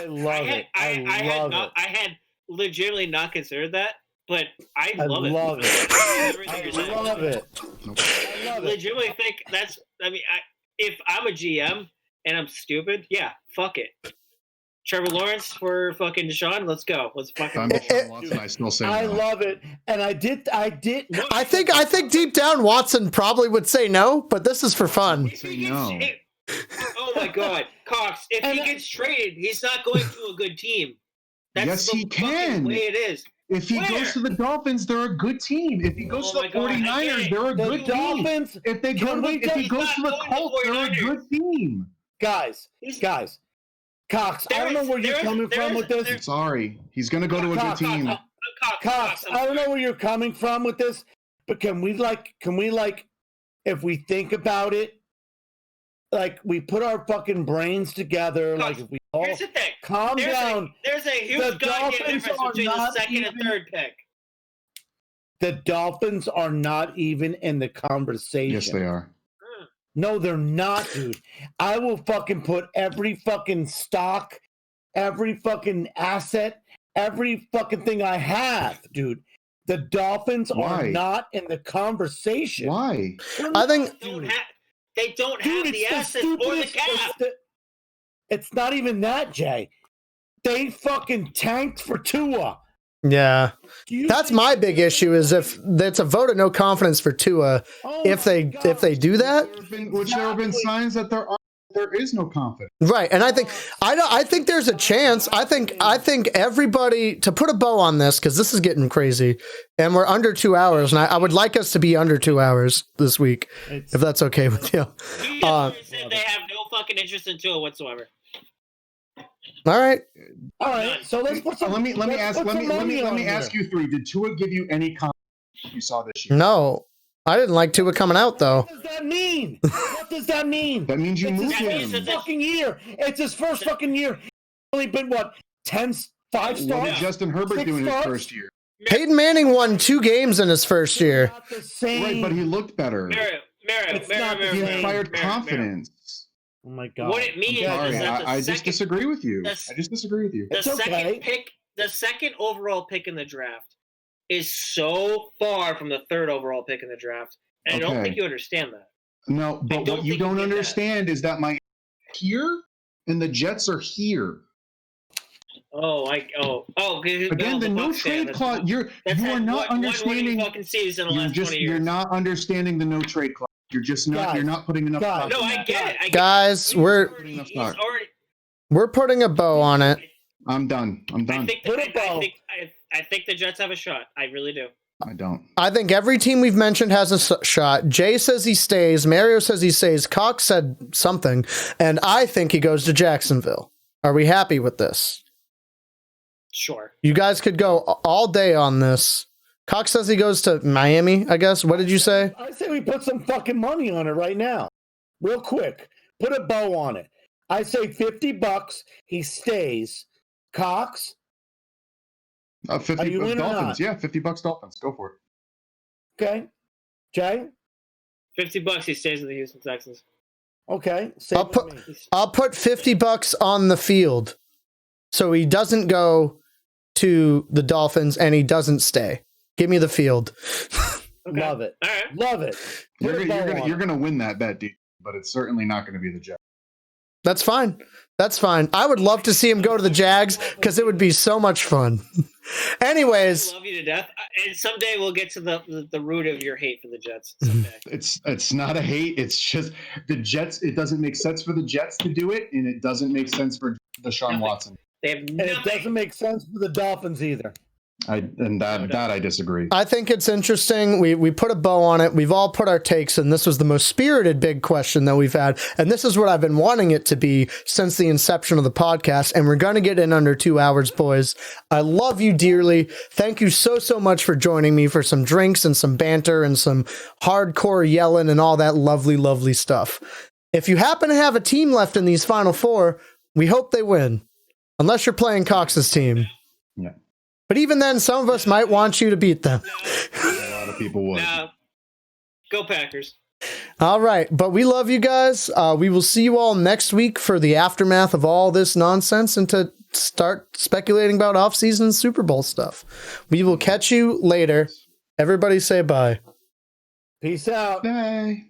love it. I love it. I had legitimately not considered that. But I love it. I love it. I legitimately think that's. I mean, if I'm a GM and I'm stupid, yeah, fuck it. Trevor Lawrence for fucking Deshaun. Let's go. Let's fucking. I still say I no. love it, and I did. I think deep down Watson probably would say no, but this is for fun. Say no. Oh my God, Cox! If he gets traded, he's not going to a good team. That's yes, he can. Way it is. If he goes to the Dolphins, they're a good team. If he goes to the 49ers, they're a good team. If he goes to the Colts, they're a good team. Guys, Cox, I don't know where you're coming from with this. Sorry, he's going to go to a good team. Cox, I don't know where you're coming from with this, but can we if we think about it, like we put our fucking brains together, Cox, like if we all calm down. There's a huge goddamn difference between the second and third pick. The Dolphins are not even in the conversation. Yes, they are. No, they're not, dude. I will fucking put every fucking stock, every fucking asset, every fucking thing I have, dude. The Dolphins are not in the conversation. Why? I think they don't have the assets or the cap. It's not even that, Jay. They fucking tanked for Tua. Yeah. That's think- my big issue is if that's a vote of no confidence for Tua. Oh If my they God. do that, Which there have been signs that there is no confidence. right? And I think there's a chance. I think everybody, to put a bow on this, because this is getting crazy, and we're under 2 hours, and I would like us to be under 2 hours this week, if that's okay with you. They have no fucking interest in Tua whatsoever. All right. So let's put some. Let me ask you three. Did Tua give you any confidence you saw this year? No, I didn't like Tua coming out though. What does that mean? What does that mean? That means you It's moved his him. first fucking year. It's his first fucking year. He's only been what 5 What stars. did Justin Herbert 6 do in his stars? first year? Peyton Manning won 2 games in his first year. Not the same. Right, but he looked better. He inspired confidence. Oh my God. What it means Sorry, is that I just disagree with you. the- I just disagree with you. the It's second okay. pick, the second overall pick in the draft, is so far from the third overall pick in the draft, and I don't Okay. think you understand that. No, but don't what you think you don't get that. understand is that my here and the Jets are here. Again, the no trade clause. You are not understanding. Fucking season in the last 20 years. You're not understanding the no trade clause. You're just not. Guys, You're not putting enough. guys. stock No, in I that. get it. Guys, we're putting a bow on it. I'm done. I'm done. I think the Jets have a shot. I really do. I don't. I think every team we've mentioned has a shot. Jay says he stays. Mario says he stays. Cox said something, and I think he goes to Jacksonville. Are we happy with this? Sure. You guys could go all day on this. Cox says he goes to Miami, I guess. What did you say? I say we put some fucking money on it right now, real quick. Put a bow on it. I say $50. He stays. Cox. 50 Are you in or Dolphins. not? Yeah, $50 Dolphins. Go for it. Okay. Jay. $50. He stays with the Houston Texans. Okay. I'll put $50 on the field, so he doesn't go to the Dolphins and he doesn't stay. Give me the field. Okay. Love it. All right. Love it. You're gonna win that bet, dude. But it's certainly not going to be the Jets. That's fine. That's fine. I would love to see him go to the Jags because it would be so much fun. Anyways, I love you to death, and someday we'll get to the root of your hate for the Jets. Someday. It's not a hate. It's just the Jets. It doesn't make sense for the Jets to do it, and it doesn't make sense for Deshaun Watson. They have And nothing. it doesn't make sense for the Dolphins either. That I disagree. I think it's interesting. We put a bow on it. We've all put our takes, and this was the most spirited big question that we've had. And this is what I've been wanting it to be since the inception of the podcast. And we're going to get in under 2 hours, boys. I love you dearly. Thank you so much for joining me for some drinks and some banter and some hardcore yelling and all that lovely, lovely stuff. If you happen to have a team left in these final four, we hope they win. Unless you're playing Cox's team. Yeah. But even then, some of us might want you to beat them. A lot of people would. No. Go Packers. All right. But we love you guys. We will see you all next week for the aftermath of all this nonsense and to start speculating about offseason Super Bowl stuff. We will catch you later. Everybody say bye. Peace out. Bye.